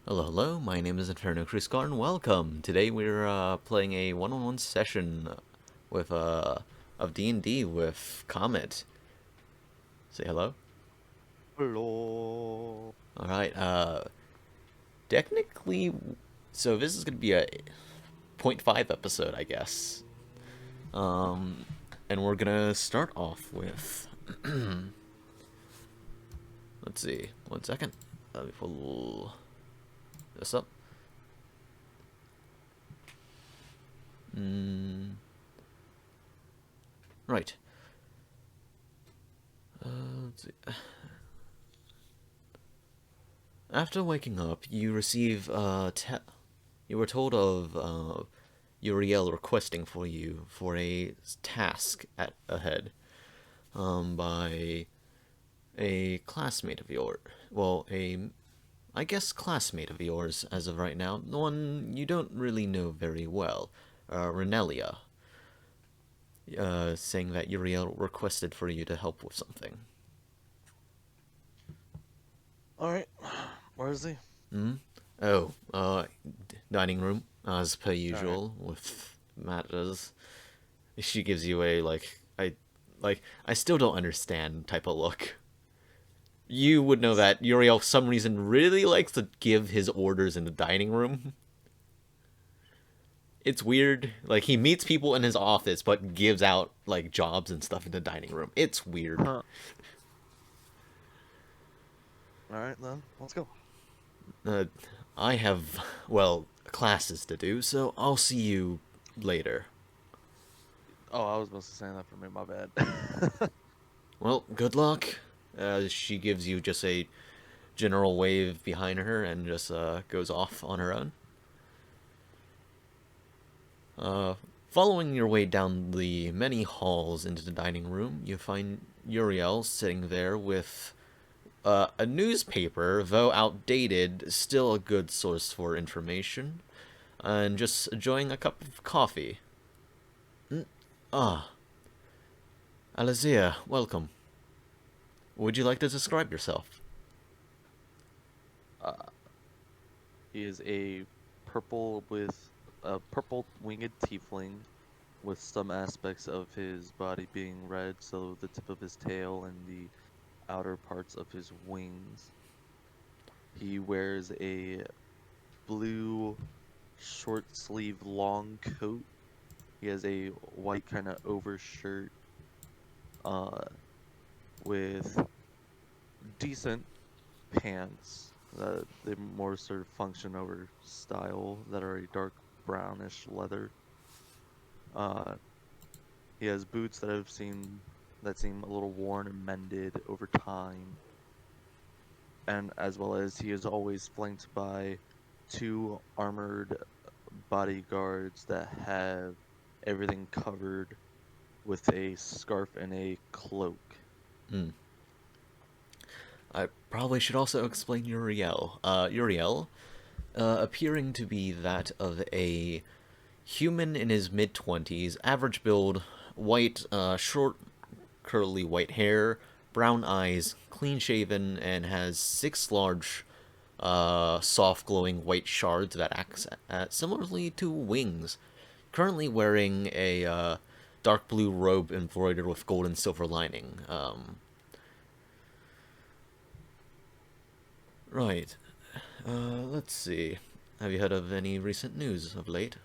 Hello, hello. My name is Inferno Cruiscar, and welcome. Today we're playing a one-on-one session with of D&D with Comet. Say hello. Hello. All right. Technically, so this is gonna be a point 0.5 episode, I guess. Um, and we're gonna start off with. Let's see. 1 second. Let me pull this up. Right. Let's see. After waking up, you receive you were told of Uriel requesting for you for a task ahead by a classmate of yours. Well, I guess classmate of yours as of right now, the one you don't really know very well, Renelia, saying that Uriel requested for you to help with something. Alright. Where is he? Oh, dining room, as per Alright. usual, with matters. She gives you a, I still don't understand type of look. You would know that Uriel, for some reason, really likes to give his orders in the dining room. It's weird. Like, he meets people in his office, but gives out, like, jobs and stuff in the dining room. It's weird. Huh. Alright then. Let's go. Uh, I have, well, classes to do, so I'll see you later. Oh, I was supposed to say that for me, my bad. Well, good luck. She gives you just a general wave behind her and just goes off on her own. Following your way down the many halls into the dining room, you find Uriel sitting there with a newspaper, though outdated, still a good source for information, and just enjoying a cup of coffee. Ah, Alizia, welcome. Would you like to describe yourself? He is a purple winged tiefling with some aspects of his body being red, so the tip of his tail and the outer parts of his wings. He wears a blue short sleeve long coat. He has a white kind of overshirt uh with decent pants that they more sort of function over style that are a dark brownish leather. Uh, he has boots that seem a little worn and mended over time, and as well as he is always flanked by two armored bodyguards that have everything covered with a scarf and a cloak. I probably should also explain Uriel. Uriel, appearing to be that of a human in his mid-20s, average build, white, short, curly white hair, brown eyes, clean-shaven, and has 6 large, soft glowing white shards that act similarly to wings. Currently wearing a dark blue robe embroidered with gold and silver lining. Right. Let's see. Have you heard of any recent news of late?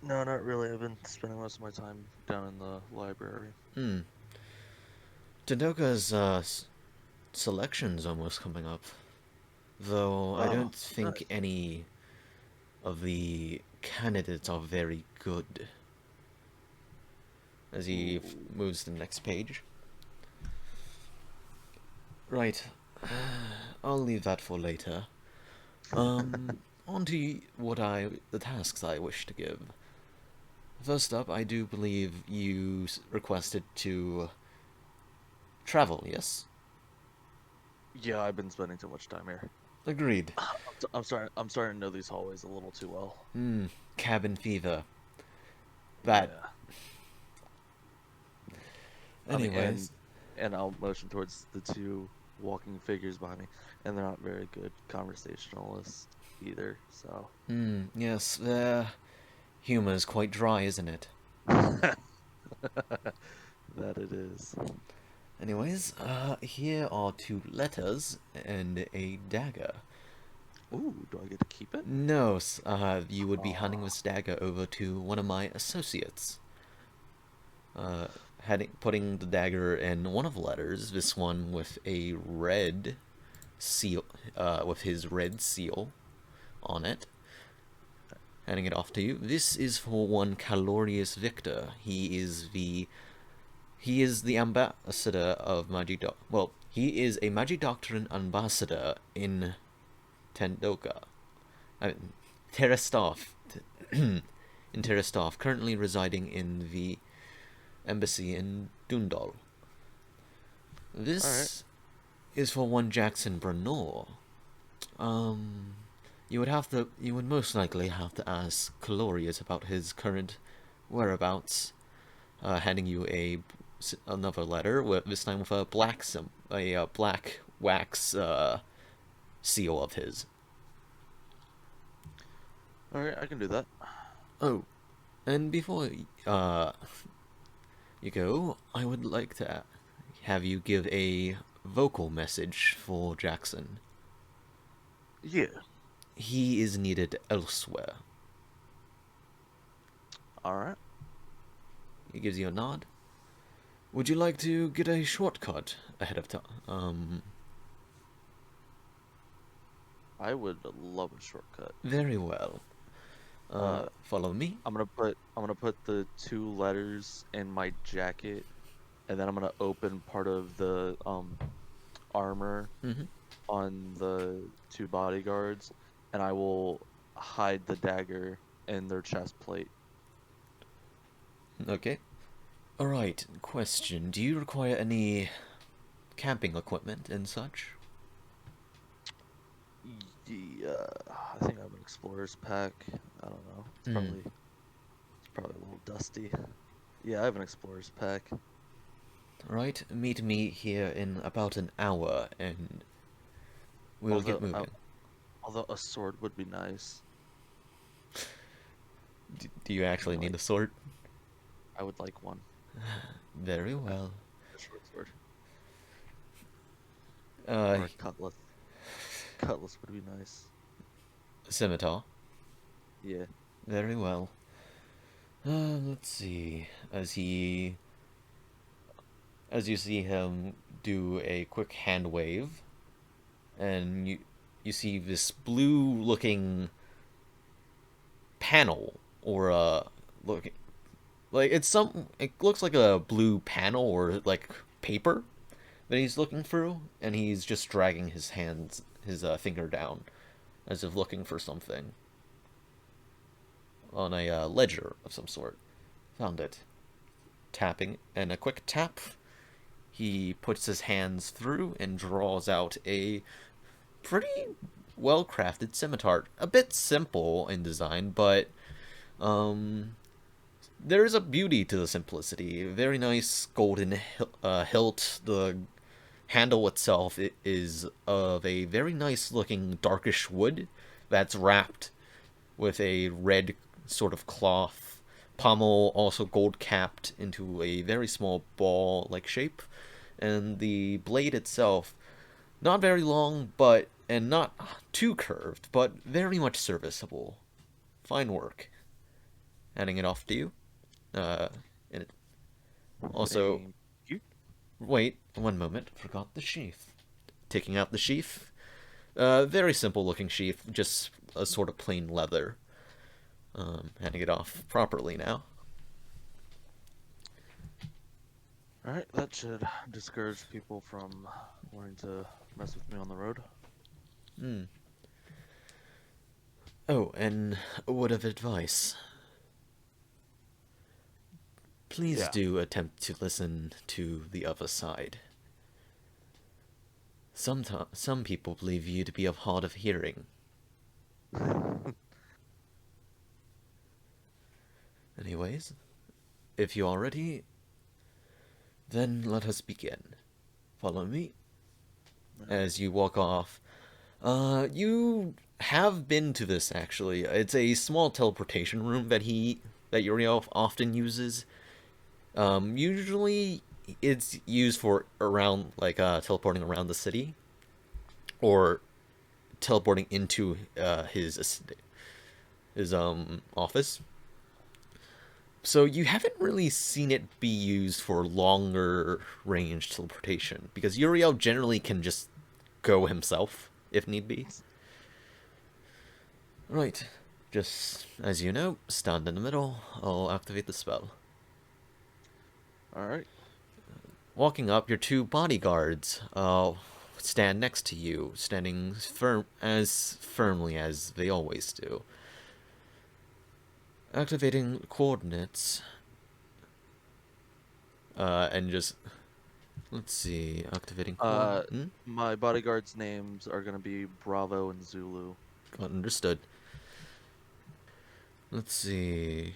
No, not really. I've been spending most of my time down in the library. Tendoka's selection's almost coming up. Though I Oh, don't think nice. any of the candidates are very good. As he Ooh. moves to the next page. Right. I'll leave that for later. On to the tasks I wish to give. First up, I do believe you requested to travel, yes? Yeah, I've been spending too much time here. Agreed. I'm starting to know these hallways a little too well. Cabin fever. That. Yeah. I mean, Anyways. and I'll motion towards the two walking figures behind me, and they're not very good conversationalists either. So Yes, their humor is quite dry, isn't it? that it is. Anyways, here are 2 letters and a dagger. Ooh, do I get to keep it? No, you would be handing Aw. this dagger over to one of my associates. Putting the dagger in one of the letters, this one with a red seal, with his red seal on it. Handing it off to you. This is for one Calorius Victor. He is the ambassador of Magic. Well, he is a Magic Doctrine ambassador in Tendoka. Terrastov. In Terrastov, currently residing in the embassy in Deundal. All right. This is for one Jackson Bernor. You would most likely have to ask Calorius about his current whereabouts. Handing you another letter, this time with a black wax seal of his. All right, I can do that. Oh, and before you go, I would like to have you give a vocal message for Jackson. Yeah. He is needed elsewhere. All right. He gives you a nod. Would you like to get a shortcut ahead of time? I would love a shortcut. Very well. Uh, Follow me. I'm gonna put the 2 letters in my jacket, and then I'm gonna open part of the armor Mm-hmm. on the 2 bodyguards, and I will hide the dagger in their chest plate. Okay. Alright, question. Do you require any camping equipment and such? Yeah, I think I have an explorer's pack. I don't know. Hmm. It's probably a little dusty. Yeah, I have an explorer's pack. Alright, meet me here in about an hour and we'll get Although, uh, moving. although a sword would be nice. Do you actually Like, need a sword? I would like one. Very A well. short sword Uh, or a cutlass. Cutlass would be nice. scimitar. Yeah. Very well. Let's see. As you see him do a quick hand wave, and you see this blue-looking panel, or look, like it looks like a blue panel or like paper that he's looking through, and he's just dragging his finger down, as if looking for something on a ledger of some sort. Found it. Tapping, and a quick tap. He puts his hands through and draws out a pretty well crafted scimitar. A bit simple in design, but there is a beauty to the simplicity. Very nice golden hilt. The handle itself is of a very nice looking darkish wood that's wrapped with a red sort of cloth. Pommel also gold capped into a very small ball like shape. And the blade itself, not very long, and not too curved, but very much serviceable. Fine work. Handing it off to you. And also, Thank you. wait, one moment. Forgot the sheath. Taking out the sheath. Very simple looking sheath, just a sort of plain leather. Handing it off properly now. Alright, that should discourage people from wanting to mess with me on the road. Hmm. Oh, and a word of advice. Please Yeah. do attempt to listen to the other side. Some people believe you to be of hard of hearing. Anyways, if you are ready, then let us begin. Follow me. Alright. as you walk off. You have been to this actually. It's a small teleportation room that Uriel often uses. Usually it's used for around teleporting around the city or teleporting into his office. So you haven't really seen it be used for longer range teleportation because Uriel generally can just go himself if need be. Right. Just as you know, stand in the middle. I'll activate the spell. Alright. Walking up, your two bodyguards stand next to you, standing firmly as they always do. Activating coordinates. And just let's see, activating coordinates. My bodyguards' names are gonna be Bravo and Zulu. Understood. Let's see.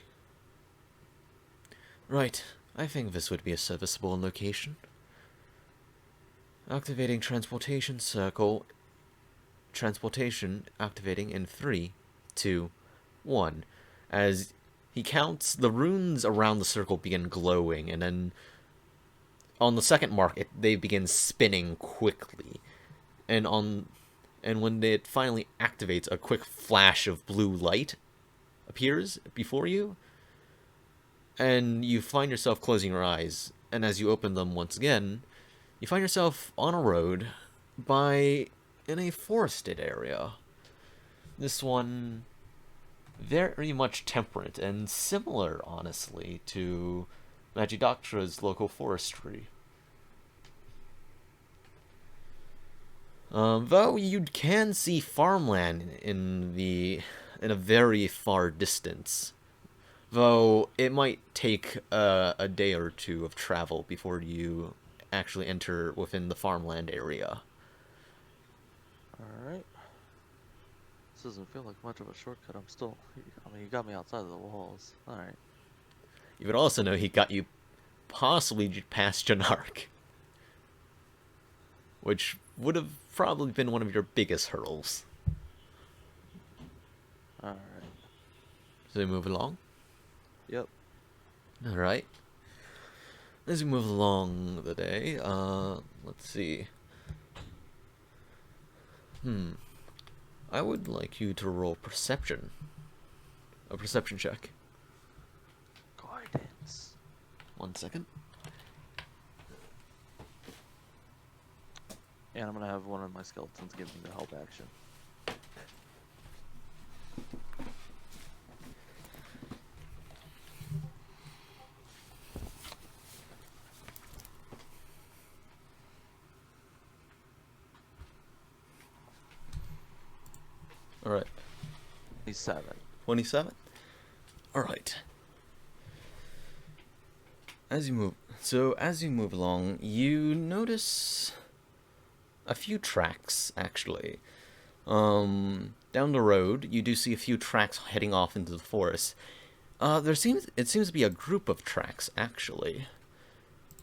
Right, I think this would be a serviceable location. Activating transportation circle. Transportation activating in 3, 2, 1. As he counts, the runes around the circle begin glowing, and then on the second mark, they begin spinning quickly. And when it finally activates, a quick flash of blue light appears before you, and you find yourself closing your eyes. And as you open them once again, you find yourself on a road in a forested area. This one very much temperate and similar, honestly, to Magidoctra's local forestry. Though you can see farmland in a very far distance. Though it might take a day or two of travel before you actually enter within the farmland area. Alright. This doesn't feel like much of a shortcut. You got me outside of the walls. Alright. You would also know he got you possibly past Janark, which would have probably been one of your biggest hurdles. Alright. So we move along? Yep. Alright. As we move along the day, let's see. I would like you to roll perception. A perception check. Guidance. 1 second. And I'm gonna have one of my skeletons give me the help action. Alright. 27. 27? Alright. As you move along, you notice a few tracks, actually. Down the road, you do see a few tracks heading off into the forest. It seems to be a group of tracks, actually.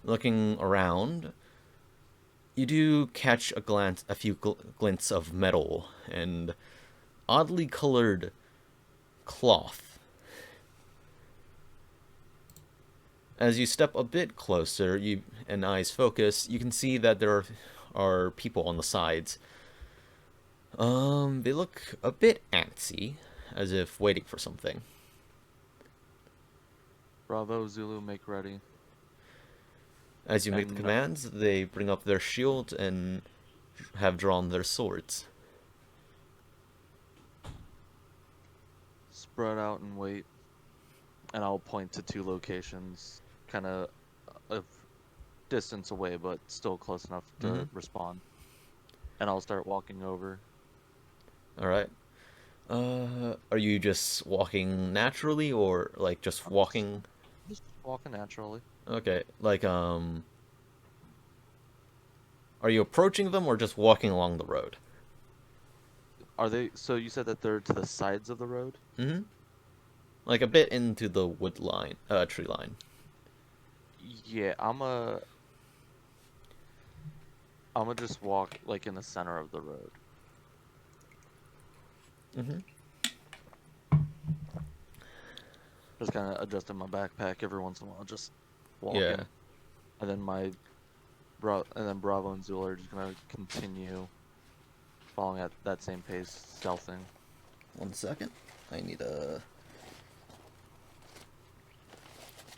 Looking around, you do catch a few glints of metal and oddly colored cloth. As you step a bit closer, and eyes focus, you can see that there are people on the sides. They look a bit antsy, as if waiting for something. Bravo, Zulu, make ready. As you make the commands, they bring up their shield and have drawn their swords. Spread out and wait. And I'll point to 2 locations, kind of a distance away, but still close enough to respond. And I'll start walking over. Alright. Are you just walking naturally, or, like, just walking? Just walking naturally. Okay, like, are you approaching them, or just walking along the road? Are they, so you said that they're to the sides of the road? Mm-hmm. Like, a bit into the tree line. Yeah, I'm gonna just walk like in the center of the road. Mm-hmm. Just kind of adjusting my backpack every once in a while, just Yeah. walking. And then Bravo and Zula are just gonna continue following at that same pace, stealthing. 1 second. I need a.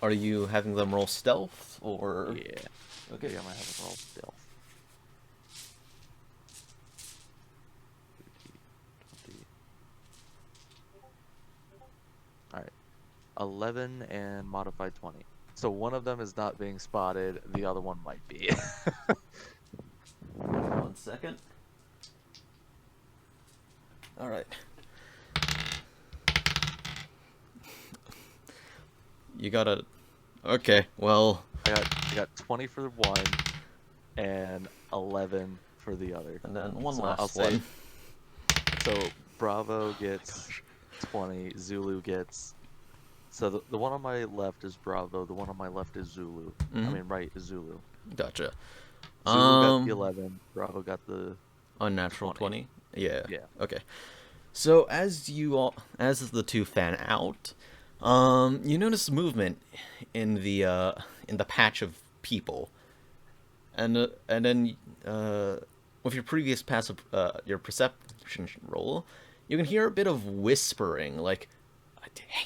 Are you having them roll stealth or? Yeah. Okay. Yeah, I might have a roll stealth. 20. Alright. 11 and modified 20. So one of them is not being spotted, the other one might be. 1 second. All right. You gotta. Okay. Well. I got 20 for one and 11 for the other. And then one So last I'll say, one. so Bravo gets 20, Zulu gets. So the one on my left is Bravo, the one on my left is Zulu. I mean, right is Zulu. Gotcha. Zulu got the 11, Bravo got the Unnatural 20. 20. Yeah. Yeah. Okay. So as the two fan out, you notice movement in the patch of people, and then with your previous passive your perception roll, you can hear a bit of whispering, like, hey.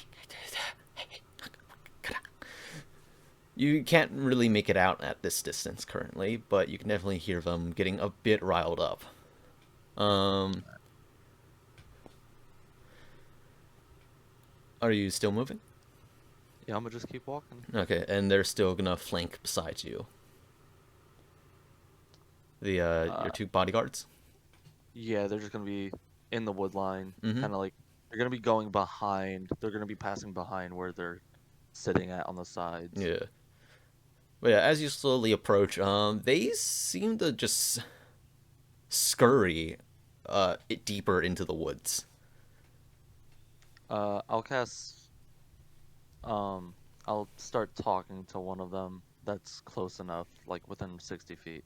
You can't really make it out at this distance currently, but you can definitely hear them getting a bit riled up. Are you still moving? Yeah, I'm gonna just keep walking. Okay, and they're still gonna flank beside you. The your two bodyguards. Yeah, they're just gonna be in the wood line, Mm-hmm. kind of like they're gonna be going behind. They're gonna be passing behind where they're sitting at on the sides. Yeah. But yeah, as you slowly approach, they seem to just scurry, it deeper into the woods. I'll cast. I'll start talking to one of them that's close enough, like within 60 feet,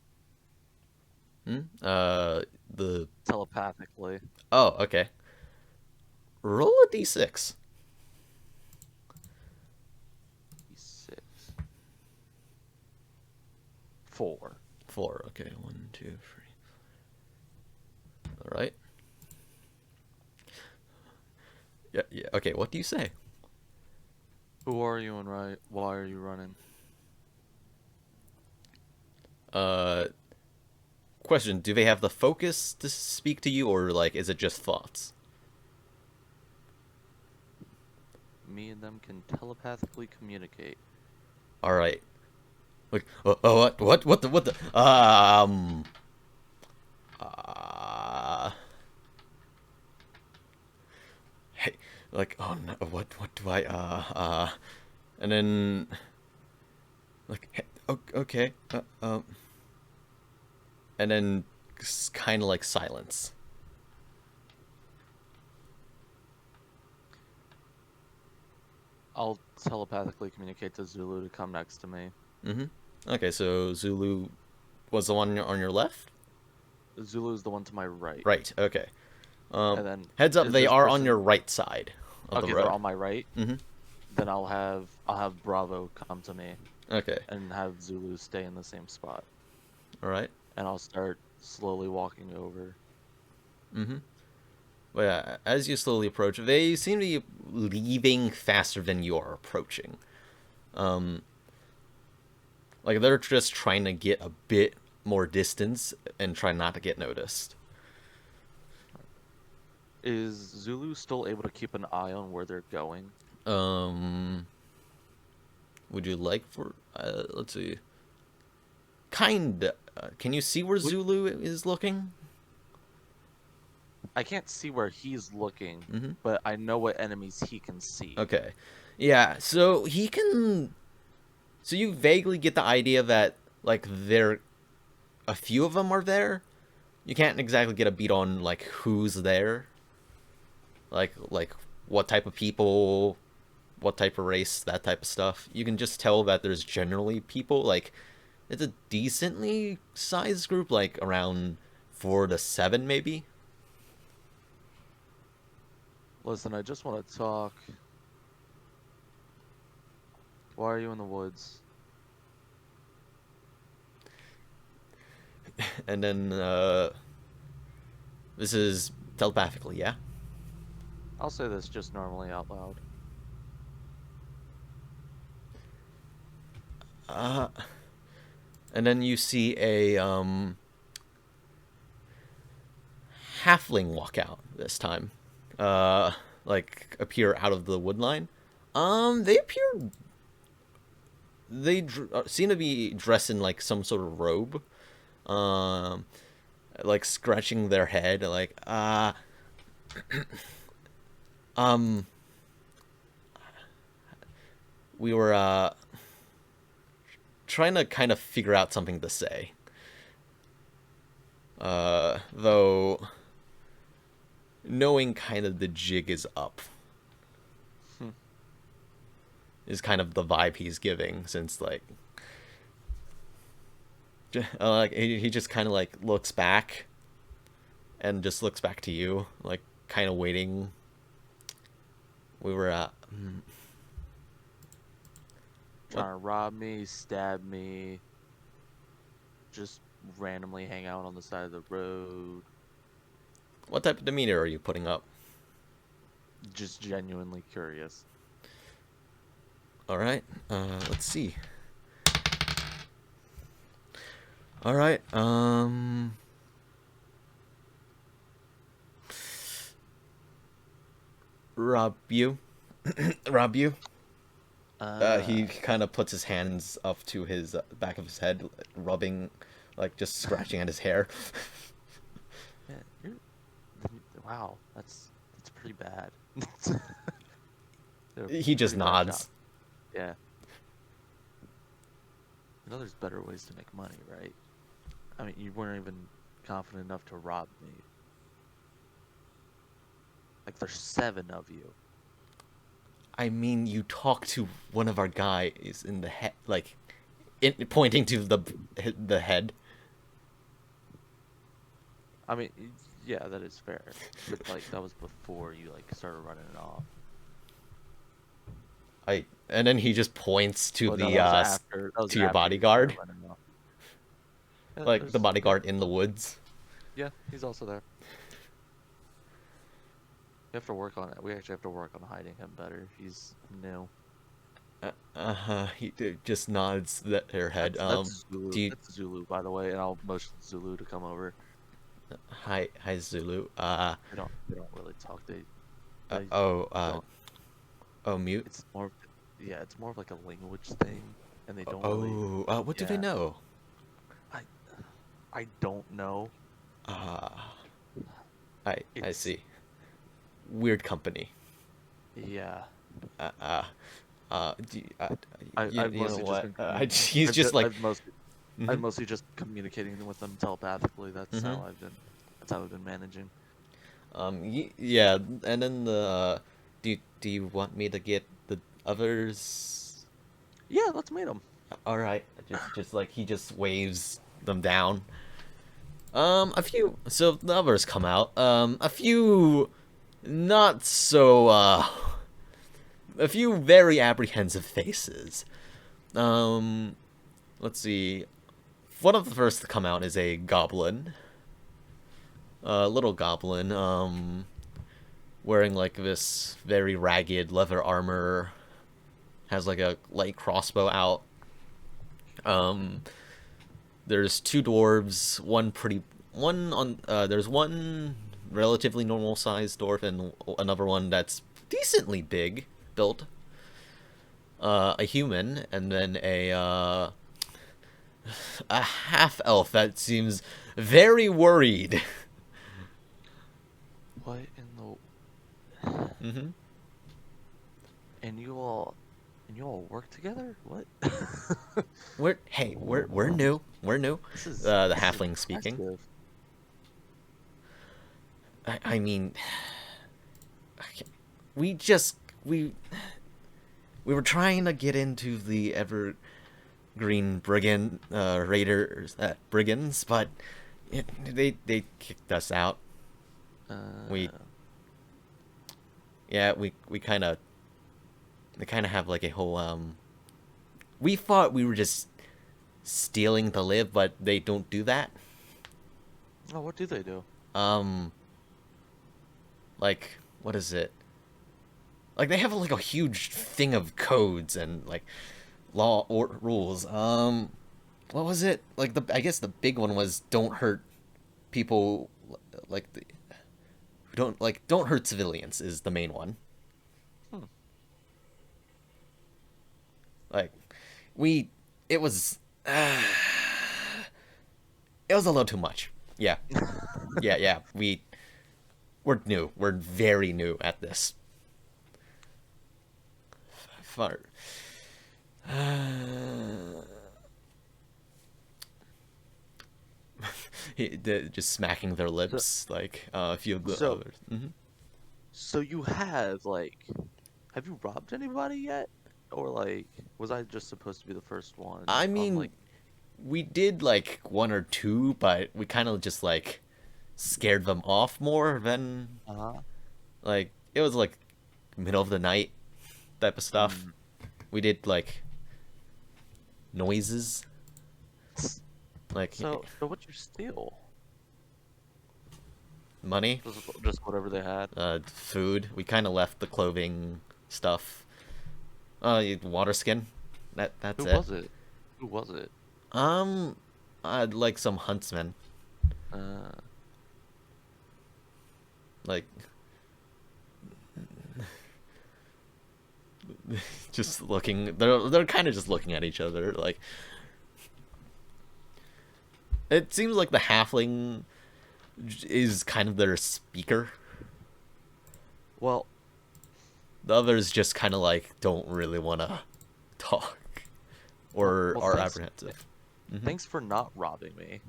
Hmm? The telepathically. oh, okay. Roll a d6. 6. 4. 4. Okay, 1, 2, 3. All right. Yeah, yeah. Okay, what do you say? Who are you and why are you running? Uh, question: do they have the focus to speak to you, or like, is it just thoughts? Me and them can telepathically communicate. All right. Like, what the, hey, like, oh no, what do I, and then, like, hey, okay, and then, kind of like silence. I'll telepathically communicate to Zulu to come next to me. Mm-hmm. Okay, so Zulu was the one on your left? Zulu's the one to my right. Right, okay. And then Heads up, is they this are on person your right side of the okay, they're road. on my right? Mm-hmm. Then I'll have Bravo come to me Okay. and have Zulu stay in the same spot. All right. And I'll start slowly walking over. Mm-hmm. But yeah, as you slowly approach, they seem to be leaving faster than you are approaching. Like they're just trying to get a bit more distance and try not to get noticed. Is Zulu still able to keep an eye on where they're going? Um, would you like for? Let's see. Kinda. Can you see where Zulu is looking? I can't see where he's looking, Mm-hmm. but I know what enemies he can see. Okay. Yeah. So he can. So you vaguely get the idea that like a few of them are there. You can't exactly get a beat on like who's there. Like what type of people, what type of race, that type of stuff. You can just tell that there's generally people like it's a decently sized group, like around 4 to 7 maybe. Listen, I just want to talk. Why are you in the woods? And then this is telepathically, yeah. I'll say this just normally out loud. And then you see a halfling walk out this time. Like appear out of the wood line. They appear. They seem to be dressed in like some sort of robe. Um, like scratching their head, like um, we were trying to kind of figure out something to say. Though knowing kind of the jig is up is kind of the vibe he's giving, since like he just kind of like looks back and just looks back to you, like kind of waiting. We were Trying to rob me, stab me, just randomly hang out on the side of the road. what type of demeanor are you putting up? Just genuinely curious. All right, let's see. All right, rob you, rob you. He kind of puts his hands up to his back of his head, rubbing, like just scratching at his hair. Yeah, wow, that's pretty bad. He just Pretty bad nods. job. Yeah. You know, there's better ways to make money, right? I mean, you weren't even confident enough to rob me. Like, there's 7 of you. I mean, you talk to one of our guys in the head, like, pointing to the head. I mean, yeah, that is fair. But, like, that was before you, like, started running it off. And then he just points to Oh, no, the that was after. That was to your after you bodyguard, started running off. Yeah, like the there's- bodyguard in the woods. Yeah, he's also there. We have to work on it. We actually have to work on hiding him better. He's new. He just nods their head. That's Zulu. Do you? That's Zulu, by the way, and I'll motion Zulu to come over. Hi, Zulu. They don't really talk. They Oh, don't. mute. It's more, yeah, it's more of like a language thing, and they don't really. What do they Yeah. know? I don't know. I It's- see. Weird company. Yeah. Do you, I've you know mostly what? just been. He's just like. I'm mostly just communicating with them telepathically. That's Mhm. how I've been. That's how I've been managing. Yeah, and then do you want me to get the others? Yeah, let's meet them. All right, just like he just waves them down. A few. So the others come out. A few, not so. A few very apprehensive faces. Let's see. One of the first to come out is a goblin. Little goblin, wearing like this very ragged leather armor, has like a light crossbow out. There's 2 dwarves, there's one relatively normal sized dwarf and another one that's decently big built. A human, and then a half elf that seems very worried. What in the? Mm-hmm. And you all work together? What? We're new. We're new. This is The this is halfling speaking. impressive. I mean, we were trying to get into the green brigand raiders brigands, but they kicked us out. We Uh, yeah we kind of they kind of have like a whole we thought we were just stealing to live, but they don't do that. oh, what do they do? Um, like what is it? Like they have like a huge thing of codes and like law or rules. What was it? Like I guess the big one was don't hurt people. Like the who don't hurt civilians is the main one. Hmm. Like we, it was it was a little too much. Yeah, yeah. We're new. We're very new at this. Far. Just smacking their So, lips like a few of the so, others. Hmm. so you have you robbed anybody yet? Or like, was I just supposed to be the first one I on mean, like, we did like one or two, but we kind of just like scared them off more than uh-huh. like it was like middle of the night type of stuff. Mm. We did like noises, like So what you steal? money, Just whatever they had. food. We kind of left the clothing stuff. Water skin. That's Who it. was it? Who was it? Um, I'd like some huntsmen. Uh, Like just looking. They're kind of just looking at each other. Like it seems like the halfling is kind of their speaker. well, The others just kind of like don't really want to talk or well, are thanks, apprehensive. Hmm. thanks for not robbing me.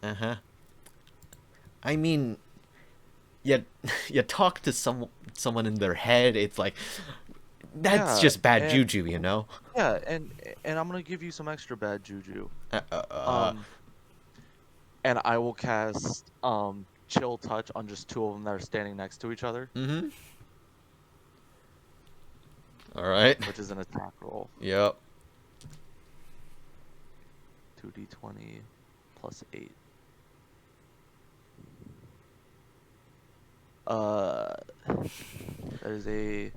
Uh-huh. I mean, you you talk to someone in their head. It's like that's Yeah, just bad and juju, you know. yeah, and I'm gonna give you some extra bad juju. Uh, uh, uh, Um, and I will cast chill touch on just two of them that are standing next to each other, mm-hmm. All right. which is an attack roll. Yep. 2d20 plus 8. Uh, that is a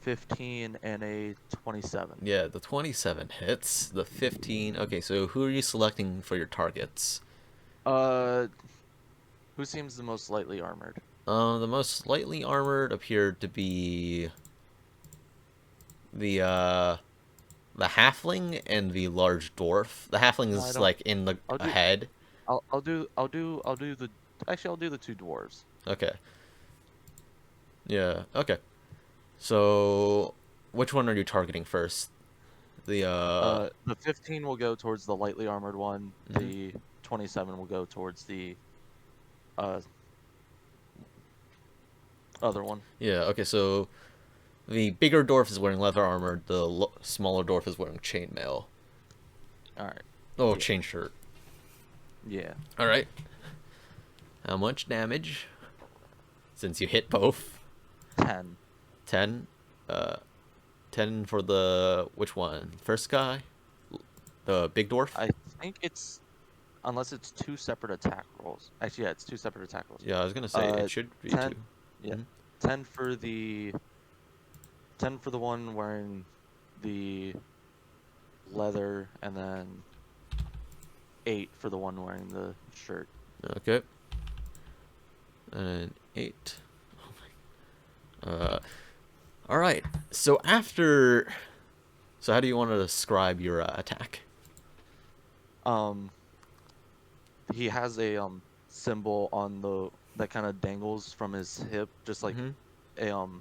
15 and a 27. Yeah, the 27 hits. The 15. Okay, so who are you selecting for your targets? Uh, who seems the most lightly armored? The most slightly armored appeared to be the halfling and the large dwarf. The halfling No, I is don't. like in the I'll do. ahead. I'll do the. Actually, I'll do the two dwarves. Okay. Yeah. Okay. So, which one are you targeting first? The The 15 will go towards the lightly armored one. mhm. The 27 will go towards the uh other one. Yeah. Okay. So the bigger dwarf is wearing leather armor. The smaller dwarf is wearing chainmail. All right. Oh, Yeah. chain shirt. Yeah. All right. How much damage? Since you hit both. 10. 10. Uh, 10 for the which one? First guy, the big dwarf. I think it's unless it's two separate attack rolls. Actually, yeah, it's two separate attack rolls. Yeah, I was gonna say it should be 10. two. Yeah. Mhm. 10 for the 10 for the one wearing the leather, and then 8 for the one wearing the shirt. Okay. And 8. All right. So after, so how do you want to describe your attack? Um, he has a symbol on the that kind of dangles from his hip, just like Mm-hmm.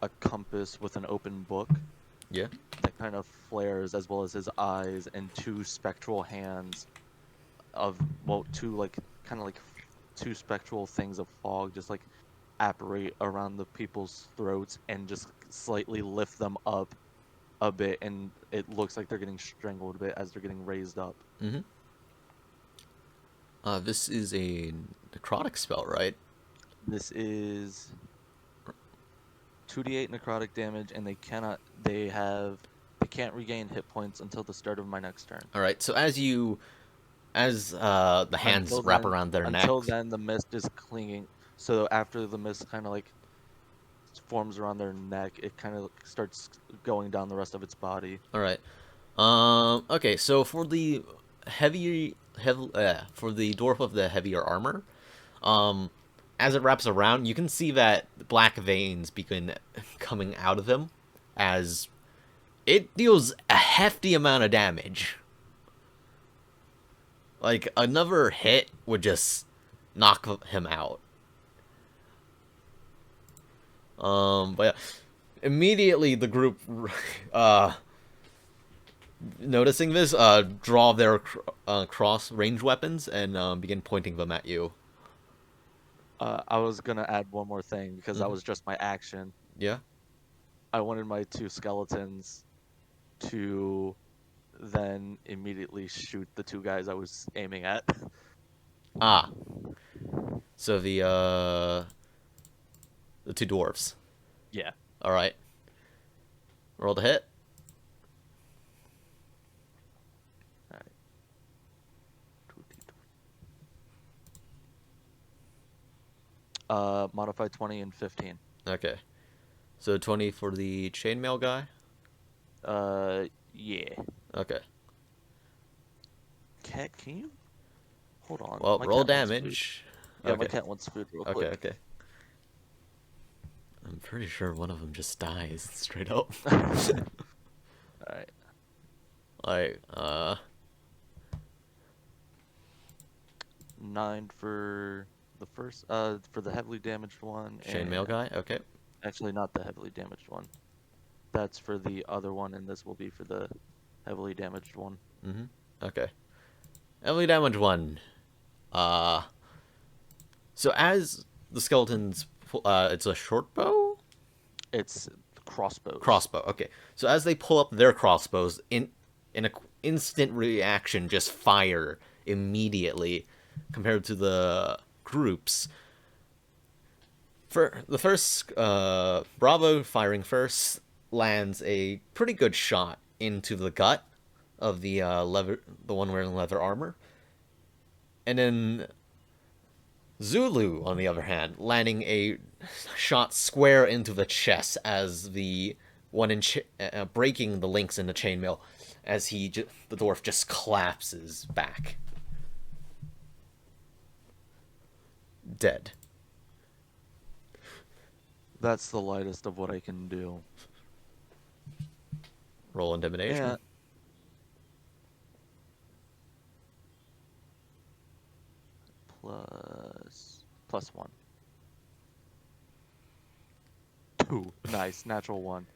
a compass with an open book Yeah. that kind of flares, as well as his eyes and two spectral hands of, well, two like kind of like two spectral things of fog just like apparate around the people's throats and just slightly lift them up a bit, and it looks like they're getting strangled a bit as they're getting raised up. Mm-hmm. This is a necrotic spell, right? This is 2d8 necrotic damage, and they can't regain hit points until the start of my next turn. All right. So as the hands wrap around their Until necks. then, the mist is clinging. So after the mist kind of like forms around their neck, it kind of starts going down the rest of its body. All right. Okay. So for the for the dwarf of the heavier armor, um, as it wraps around, you can see that black veins begin coming out of him, as it deals a hefty amount of damage. Like another hit would just knock him out. But yeah, immediately the group, noticing this, draw their cross range weapons and begin pointing them at you. I was gonna add one more thing because that Mhm. was just my action. Yeah. I wanted my two skeletons to then immediately shoot the two guys I was aiming at. Ah. So the two dwarves. Yeah. All right. Roll the hit. All right. Modified 20 and 15. Okay. So 20 for the chainmail guy. Yeah. Okay. Cat, can you hold on? Well, My roll cat wants food. damage. Yeah, my Okay. cat wants food real Okay. quick. Okay. I'm pretty sure one of them just dies straight up. All right. Like, 9 for the first, for the heavily damaged one, chainmail and guy. Okay. actually not the heavily damaged one. That's for the other one, and this will be for the heavily damaged one. Mm-hmm. Okay. Heavily damaged one. Uh, so as the skeletons, it's a short bow? It's crossbows. Crossbow. Okay. So as they pull up their crossbows, in a instant reaction, just fire immediately, compared to the groups. For the first, Bravo firing first lands a pretty good shot into the gut of the the one wearing leather armor, and then Zulu, on the other hand, landing a shot square into the chest as the one breaking the links in the chainmail, as the dwarf just collapses back, dead. That's the lightest of what I can do. Roll intimidation. Yeah. Plus 1. 2. Nice, natural 1.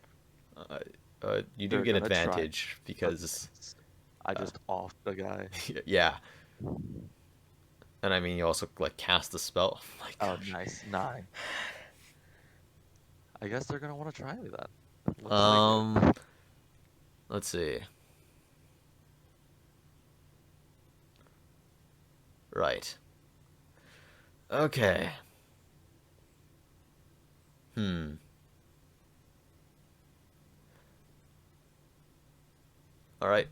You do They're get gonna try. advantage because I just offed the guy. yeah, and I mean you also like cast the spell. Oh my Oh, gosh. nice. 9. I guess they're gonna want to try me that. Looks like it. Let's see. Right. Okay. All right.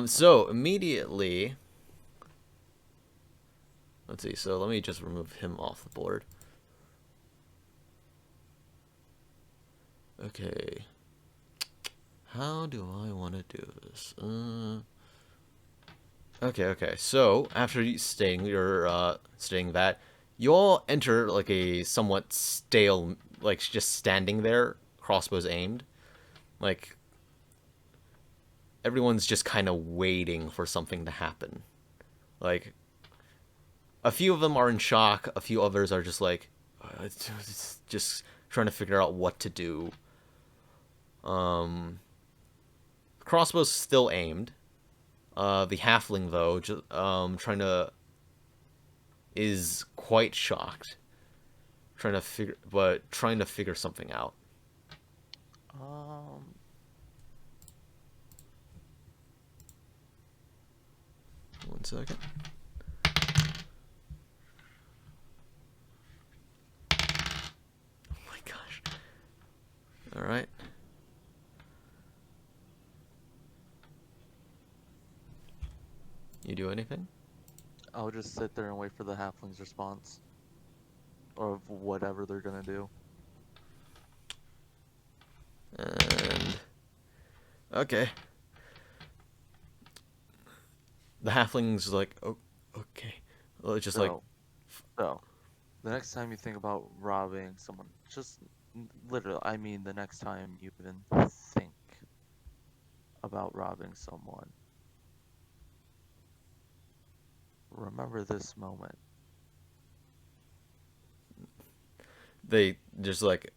So immediately, let's see. So let me just remove him off the board. Okay. How do I want to do this? Okay. So after stating that, you all enter like a somewhat stale, like just standing there, crossbows aimed, like everyone's just kind of waiting for something to happen. Like a few of them are in shock, a few others are just like, it's just trying to figure out what to do. Crossbow's still aimed. The halfling though, is quite shocked, trying to figure something out. 1 second. Oh my gosh. Alright. You do anything? I'll just sit there and wait for the halfling's response. Or of whatever they're gonna do. And... okay. The halfling's like, oh, okay. Well, it's just like... So, the next time you think about robbing someone, just literally, I mean the next time you even think about robbing someone, remember this moment. They just like...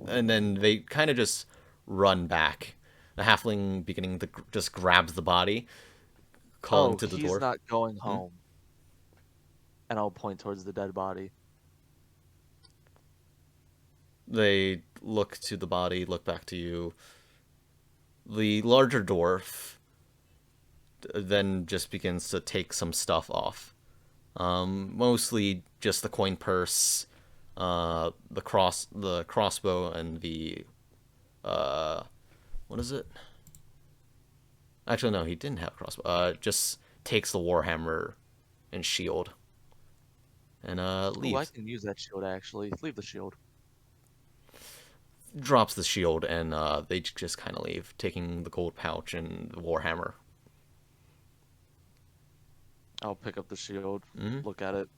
and then they kind of just run back. The halfling beginning to just grabs the body, calling to the he's dwarf. not going home. And I'll point towards the dead body. They look to the body, look back to you. The larger dwarf then just begins to take some stuff off. Mostly just the coin purse, the crossbow, and the what is it? Actually, no, he didn't have a crossbow. Just takes the warhammer and shield, and leaves. Oh, I can use that shield actually. Leave the shield. Drops the shield, and they just kind of leave, taking the gold pouch and the warhammer. I'll pick up the shield, look at it.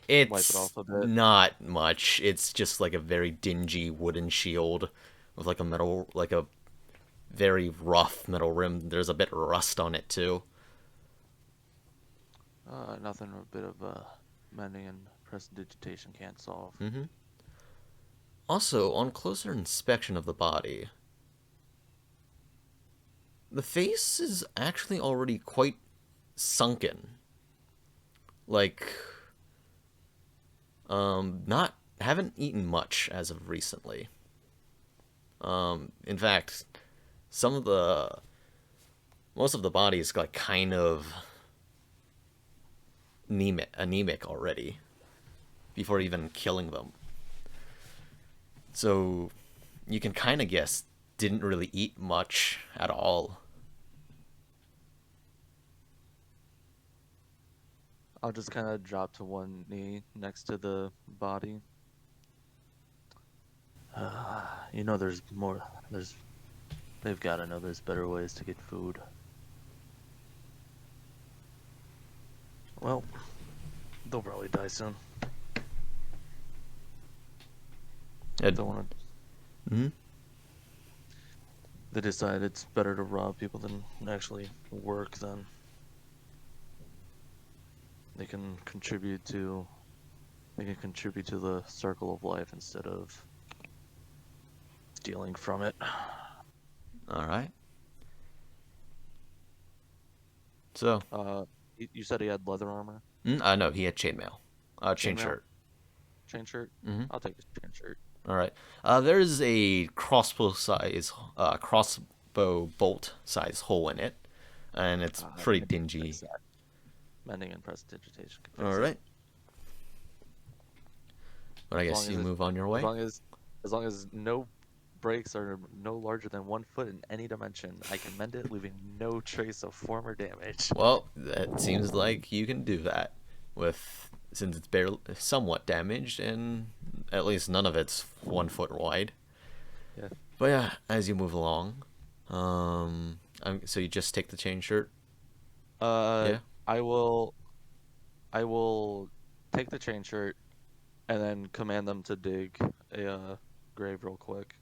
It's wipe it off a bit. Not much. It's just like a very dingy wooden shield with like a metal, like a very rough metal rim. There's a bit of rust on it too. Nothing a bit of mending and prestidigitation can't solve. Also, on closer inspection of the body, the face is actually already quite sunken. Like, haven't eaten much as of recently. In fact, most of the body is like kind of anemic already before even killing them. So you can kind of guess didn't really eat much at all. I'll just kind of drop to one knee next to the body. You know, there's more. They've got to know there's better ways to get food. Well, they'll probably die soon. Don't want to. They decide it's better to rob people than actually work. Then they can contribute to. They can contribute to the circle of life instead of stealing from it. All right. So. You said he had leather armor? No, he had chainmail. Chain shirt. Chain shirt? I'll take his chain shirt. All right. There is a crossbow bolt size hole in it, and it's pretty dingy. Mending and prestidigitation. All right. But I guess you move on your way. As long as no breaks are no larger than 1 foot in any dimension, I can mend it, leaving no trace of former damage. Well, that seems like you can do that, since it's barely somewhat damaged, and at least none of it's 1 foot wide. Yeah. But yeah, as you move along, so you just take the chain shirt. Yeah. I will take the chain shirt, and then command them to dig a grave real quick.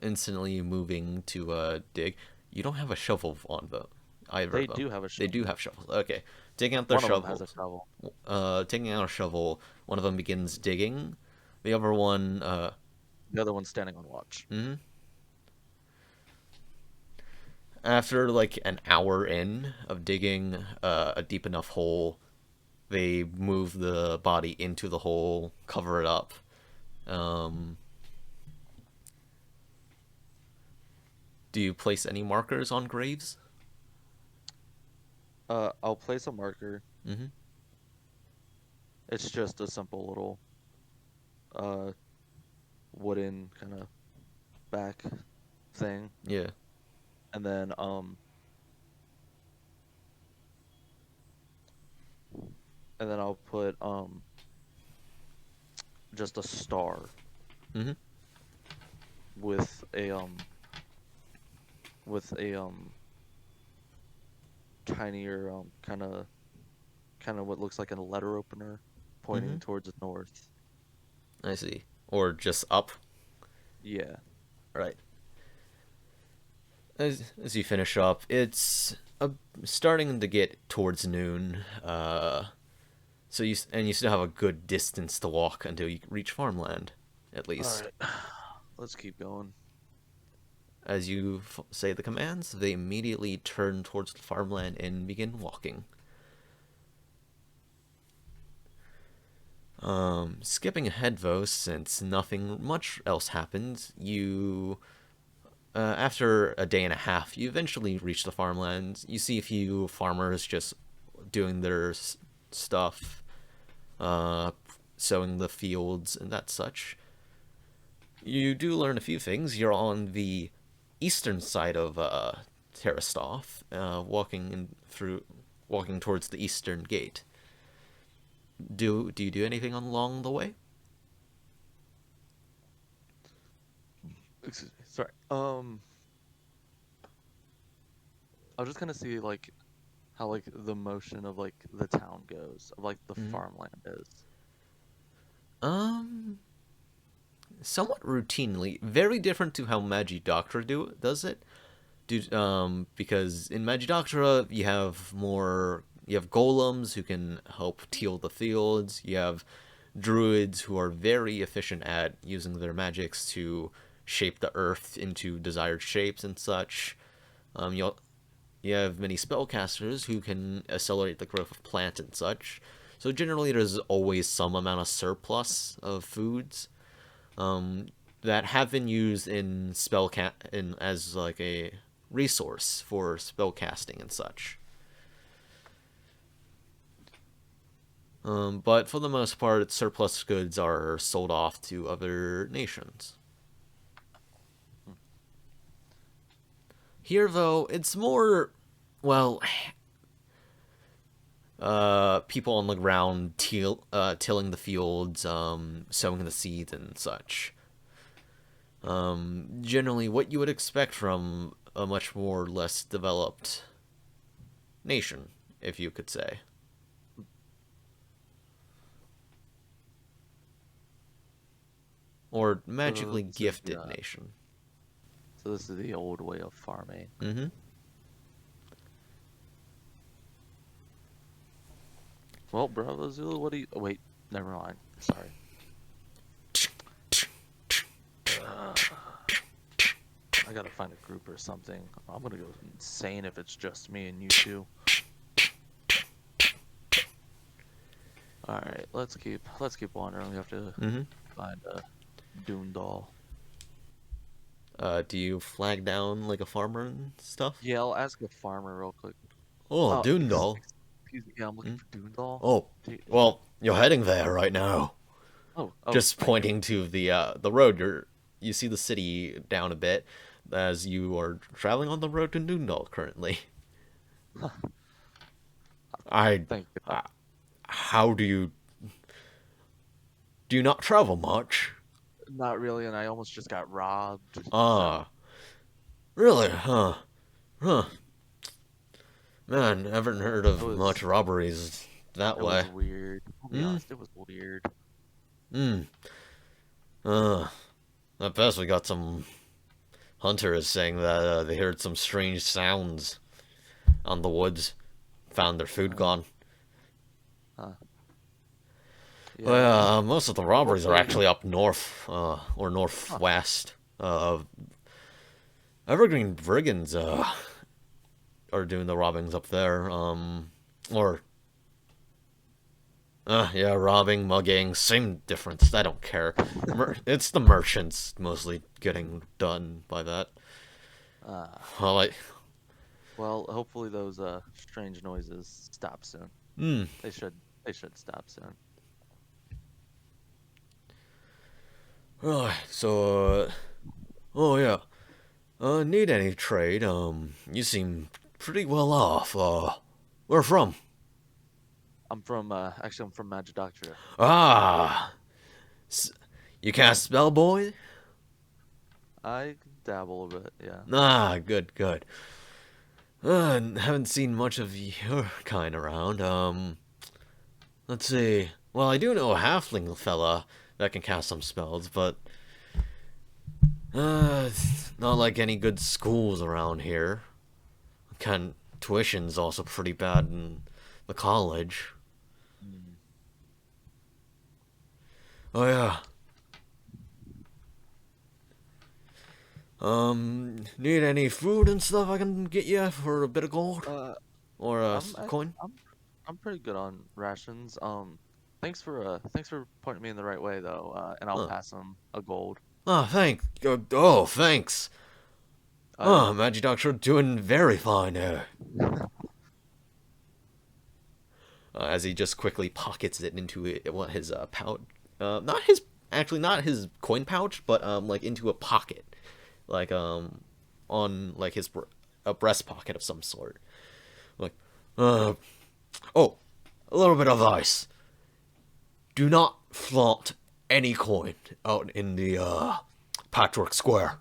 Instantly moving to dig. You don't have a shovel on though. They do have a shovel. They do have shovels. Okay, taking out their shovels. One of them has a shovel. Taking out a shovel. One of them begins digging. The other one. The other one's standing on watch. After like an hour in of digging a deep enough hole, they move the body into the hole, cover it up. Do you place any markers on graves? I'll place a marker. Mm-hmm. It's just a simple little uh wooden kind of back thing, Yeah. and then I'll put just a star Mm-hmm. with a tinier kind of what looks like a letter opener Mm-hmm. pointing towards the north. I see. Or just up. Yeah. Right. As you finish up, it's starting to get towards noon. You still have a good distance to walk until you reach farmland, at All least. right. Let's keep going. As you say the commands, they immediately turn towards the farmland and begin walking. Skipping ahead though, since nothing much else happens, after a day and a half, you eventually reach the farmlands. You see a few farmers just doing their stuff, uh, sowing the fields and that such. You do learn a few things. You're on the eastern side of Terrastov, walking towards the eastern gate. Do you do anything along the way? Excuse me. Sorry. I was just gonna see like how like the motion of like the town goes, of like the Mm. farmland is. Um, Somewhat routinely, very different to how Magidoctra does it. Because in Magidoctra you have golems who can help till the fields. You have druids who are very efficient at using their magics to shape the earth into desired shapes and such. You have many spellcasters who can accelerate the growth of plants and such. So generally, there's always some amount of surplus of foods that have been used in as like a resource for spellcasting and such. But for the most part, surplus goods are sold off to other nations. Hmm. Here, though, it's more, well, people on the ground tilling the fields, sowing the seeds and such. Generally, what you would expect from a much more or less developed nation, if you could say. Or So magically this is gifted the nation. so this is the old way of farming. Mm-hmm. Well, bro, what do you? Oh, wait, never mind. Sorry. I gotta find a group or something. I'm gonna go insane if it's just me and you two. All right, let's keep wandering. We have to Mm-hmm. find a Deundal. Do you flag down like a farmer and stuff? Yeah, I'll ask a farmer real quick. Oh, Oh, Deundal. excuse me. Yeah, I'm looking Mm? for Deundal. Oh, well, you're heading there right now. Oh, Just thank you. pointing to the road. You see the city down a bit as you are traveling on the road to Noondal currently. I, Thank you. I how do you not travel much? Not really, and I almost just got robbed. So Ah, really? Huh. Man, haven't heard it of much was robberies that it was way. weird. I'll be Hmm. honest, it was weird. Hmm. Uh, at best we got some hunters saying that they heard some strange sounds on the woods, found their food Uh, gone. huh. Yeah, Well, most of the robberies are hopefully. actually up north, or Huh. northwest. Evergreen Brigands, are doing the robbings up there. Or, yeah, robbing, mugging, same difference. I don't care. It's the merchants mostly getting done by that. Uh, Well, Well, hopefully those strange noises stop soon. Hmm. They should they should stop soon. Right. So, oh yeah. Need any trade? You seem pretty well off. Where from? I'm from actually I'm from Magic Doctor. Ah, s- you cast spell, boy? I dabble a bit, yeah. Ah, good, good. Haven't seen much of your kind around. Let's see. Well, I do know a halfling fella that can cast some spells, but not like any good schools around here. Kind tuition's also pretty bad in the college. Mm. Oh yeah. Need any food and stuff I can get you for a bit of gold Uh, or a I'm act- coin? I'm pretty good on rations. Thanks for pointing me in the right way though. And I'll Huh. pass him a gold. Thanks. I Magic Doctor doing very fine there. As he just quickly pockets it into his pouch. Not his actually not his coin pouch, but like into a pocket, like on like his a breast pocket of some sort. Like, uh, oh, a little bit of ice. Do not flaunt any coin out in the Patchwork Square.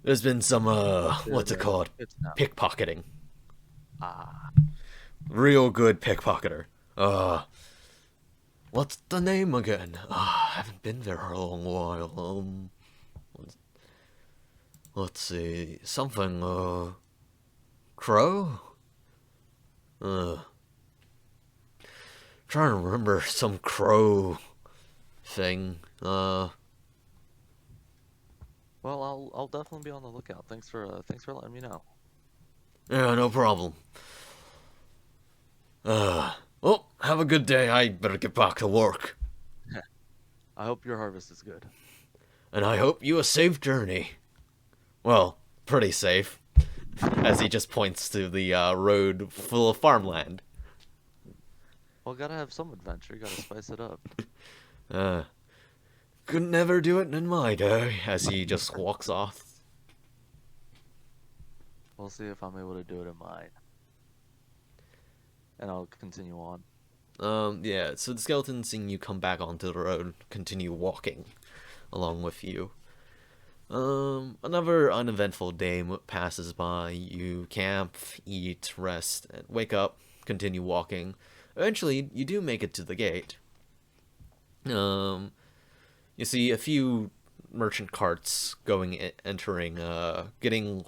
There's been some good what's it called? good to know. Pickpocketing. Ah, Real good pickpocketer. What's the name again? I haven't been there for a long while. Let's see. Something, Crow? Uh, trying to remember some crow thing. well, I'll definitely be on the lookout. Thanks for letting me know. Yeah, no problem. Well, have a good day. I better get back to work. I hope your harvest is good. And I hope you a safe journey. Well, pretty safe. As he just points to the road full of farmland. Well, gotta have some adventure. Gotta spice it up. Uh, could never do it in my day. As he just walks off. We'll see if I'm able to do it in mine. And I'll continue on. Yeah, so the skeleton seeing you come back onto the road, continue walking along with you. Another uneventful day passes by. You camp, eat, rest, and wake up, continue walking. Eventually, you do make it to the gate. You see a few merchant carts entering, getting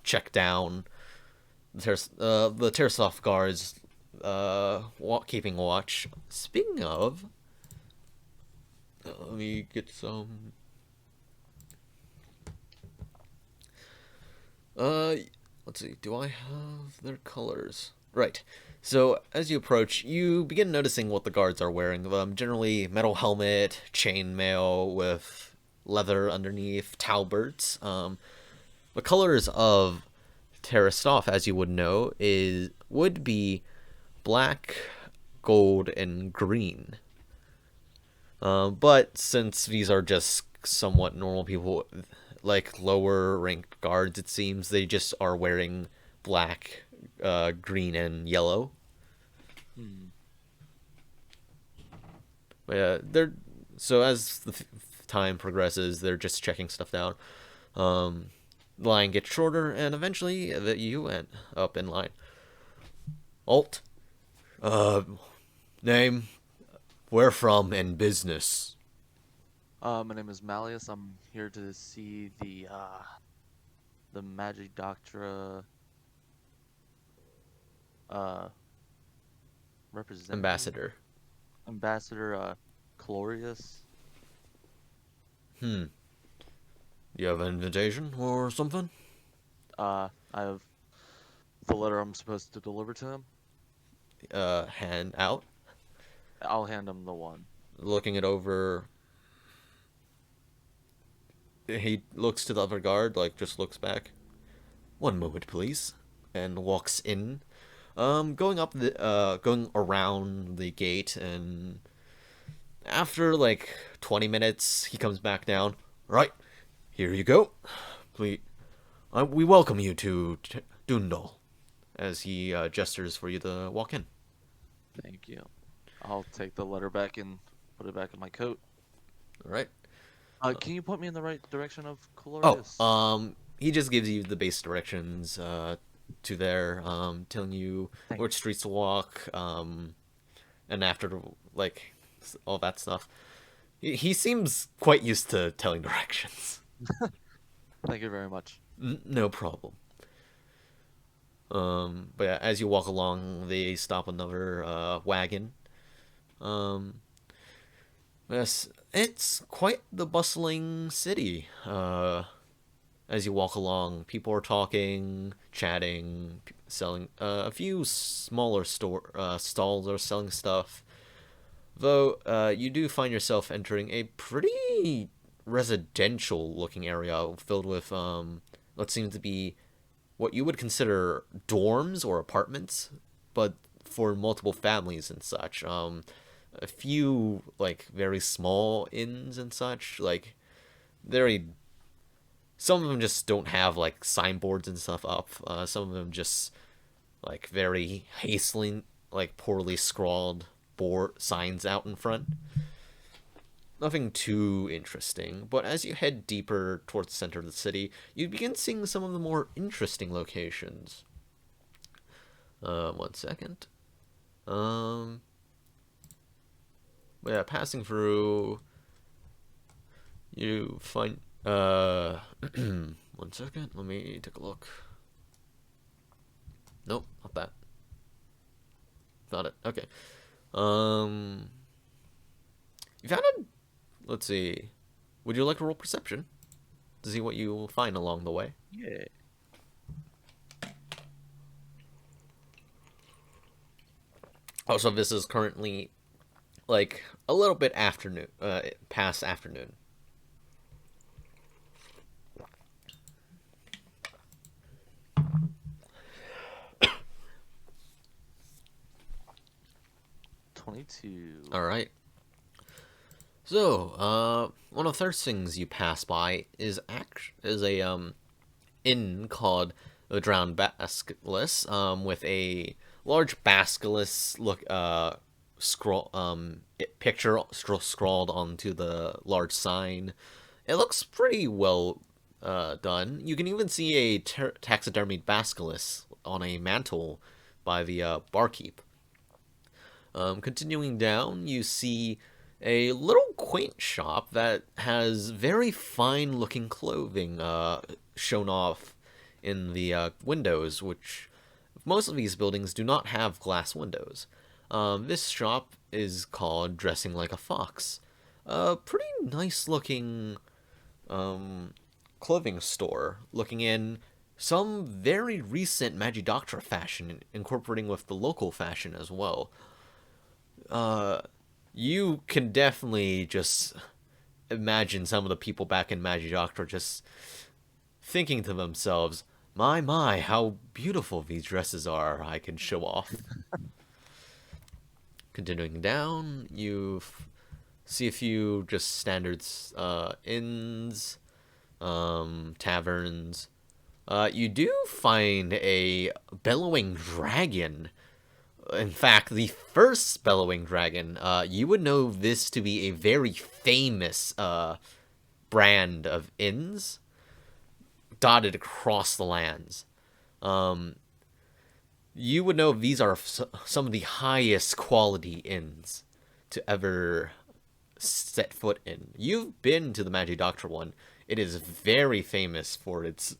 checked down. The Tersoft guards, keeping watch. Speaking of, let me get some. Let's see. Do I have their colors? Right. So as you approach, you begin noticing what the guards are wearing. Generally metal helmet, chainmail with leather underneath, talberts. The colors of Terrastoff, as you would know, would be black, gold, and green. But since these are just somewhat normal people, like lower ranked guards, it seems they just are wearing black, green, and yellow. Hmm. But yeah, they're so as the time progresses, they're just checking stuff down. The line gets shorter, and eventually you end up in line. Alt, uh, name, where from, and business. My name is Malleus. I'm here to see the Magic Doctor uh representative Ambassador. ambassador Glorious. Hmm. You have an invitation or something? I have the letter I'm supposed to deliver to him. Hand out. I'll hand him the one. Looking it over, he looks to the other guard, like just looks back. One moment, please. and walks in, going around the gate, and after like 20 minutes, he comes back down. Right, here you go. Please, we welcome you to Deundal, as he gestures for you to walk in. Thank you. I'll take the letter back and put it back in my coat. All right. Can you point me in the right direction of Oh, Colorius? he just gives you the base directions to there, telling you Thank which streets to walk, and after like all that stuff. He seems quite used to telling directions. Thank you very much. No problem. But yeah, as you walk along, they stop another wagon. Um, yes, it's quite the bustling city. As you walk along, people are talking, chatting, selling. A few smaller stalls are selling stuff. Though you do find yourself entering a pretty residential-looking area filled with what seems to be what you would consider dorms or apartments, but for multiple families and such. A few like very small inns and such, like very. Some of them just don't have like signboards and stuff up. Some of them just like very hastily, like poorly scrawled board signs out in front. Nothing too interesting, but as you head deeper towards the center of the city, you begin seeing some of the more interesting locations. One second. Um, yeah, passing through, you find, one second, let me take a look. Nope, not that. Found it, okay. You found a, let's see, would you like to roll perception to see what you will find along the way? Yeah. Also, this is currently like a little bit afternoon, past afternoon. $22. All right. So, one of the first things you pass by is a inn called the Drowned Basketless, with a large basketless picture scrawled onto the large sign. It looks pretty well done. You can even see a taxidermied basilisk on a mantle by the barkeep. Continuing down, you see a little quaint shop that has very fine looking clothing shown off in the windows, which most of these buildings do not have glass windows. This shop is called Dressing Like a Fox. A pretty nice looking clothing store, looking in some very recent Magidoctra fashion, incorporating with the local fashion as well. You can definitely just imagine some of the people back in Magidoctra just thinking to themselves, my, how beautiful these dresses are, I can show off. Continuing down, you see a few just standards, inns, taverns. You do find a bellowing dragon. In fact, the first bellowing dragon, you would know this to be a very famous brand of inns dotted across the lands. You would know these are some of the highest quality inns to ever set foot in. You've been to the Magidoctra one. It is very famous for its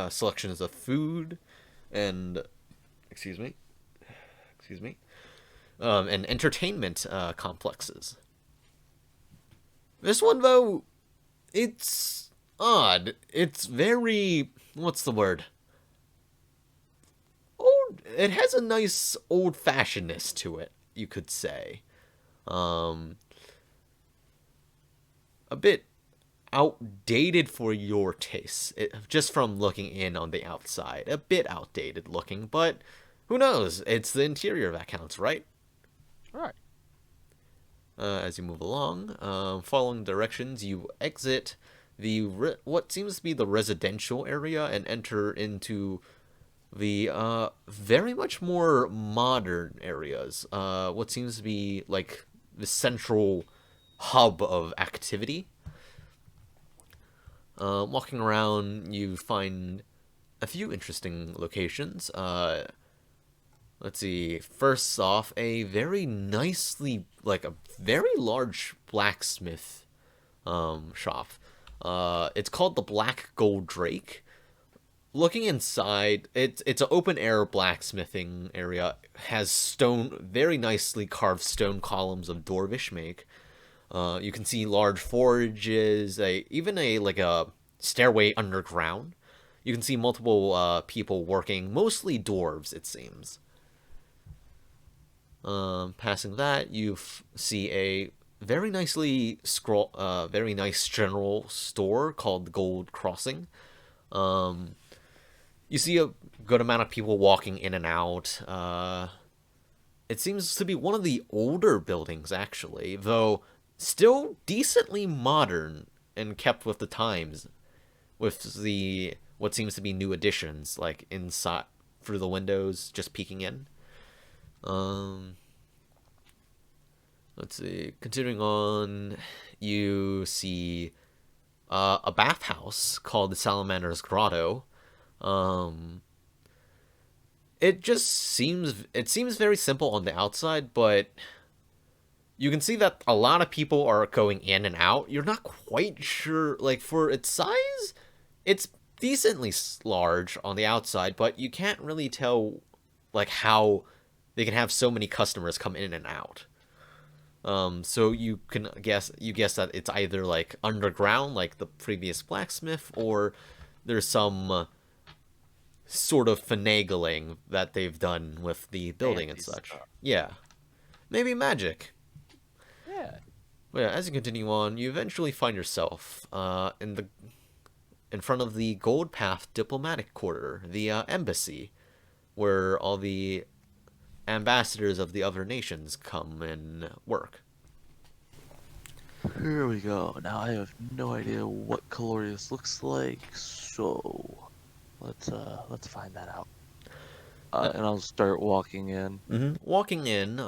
selections of food and, excuse me, and entertainment complexes. This one, though, it's odd. It's very, what's the word? Old. It has a nice old-fashionedness to it, you could say. A bit outdated for your tastes, just from looking in on the outside. A bit outdated looking, but who knows? It's the interior that counts, right? Right. As you move along, following directions, you exit what seems to be the residential area and enter into the very much more modern areas. What seems to be like the central hub of activity. Walking around, you find a few interesting locations. Let's see. First off, a very nicely, like a very large blacksmith shop. It's called the Black Gold Drake. Looking inside, it's an open air blacksmithing area. Has very nicely carved stone columns of dwarvish make. You can see large forges, even a stairway underground. You can see multiple people working, mostly dwarves, it seems. Passing that, you see a very nice general store called Gold Crossing. You see a good amount of people walking in and out. It seems to be one of the older buildings, actually, though still decently modern and kept with the times, with what seems to be new additions, like inside through the windows, just peeking in. Let's see. Continuing on, you see a bathhouse called the Salamanders Grotto. It seems very simple on the outside, but you can see that a lot of people are going in and out. You're not quite sure, like, for its size, it's decently large on the outside, but you can't really tell, like, how they can have so many customers come in and out. So you guess that it's either like underground, like the previous blacksmith, or there's some sort of finagling that they've done with the building and such. Stuff. Yeah, maybe magic. Yeah. Well, yeah, as you continue on, you eventually find yourself in front of the Gold Path diplomatic quarter, the embassy, where all the ambassadors of the other nations come and work. Here we go. Now I have no idea what Calorius looks like, so let's find that out. And I'll start walking in. Mm-hmm. Walking in,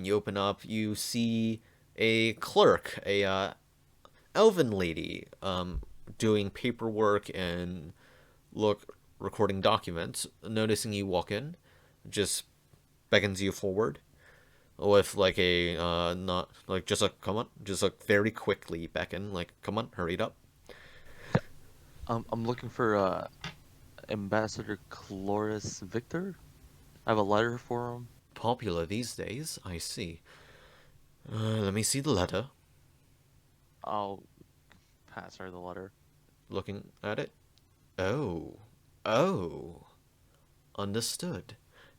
you open up, you see a clerk, a elven lady, doing paperwork and recording documents. Noticing you walk in, just beckons you forward with like a not like just a come on, just like very quickly beckon, like come on, hurry it up. I'm looking for Ambassador Cloris Victor. I have a letter for him. Popular these days, I see. Let me see the letter. I'll pass her the letter. Looking at it. Oh. Understood.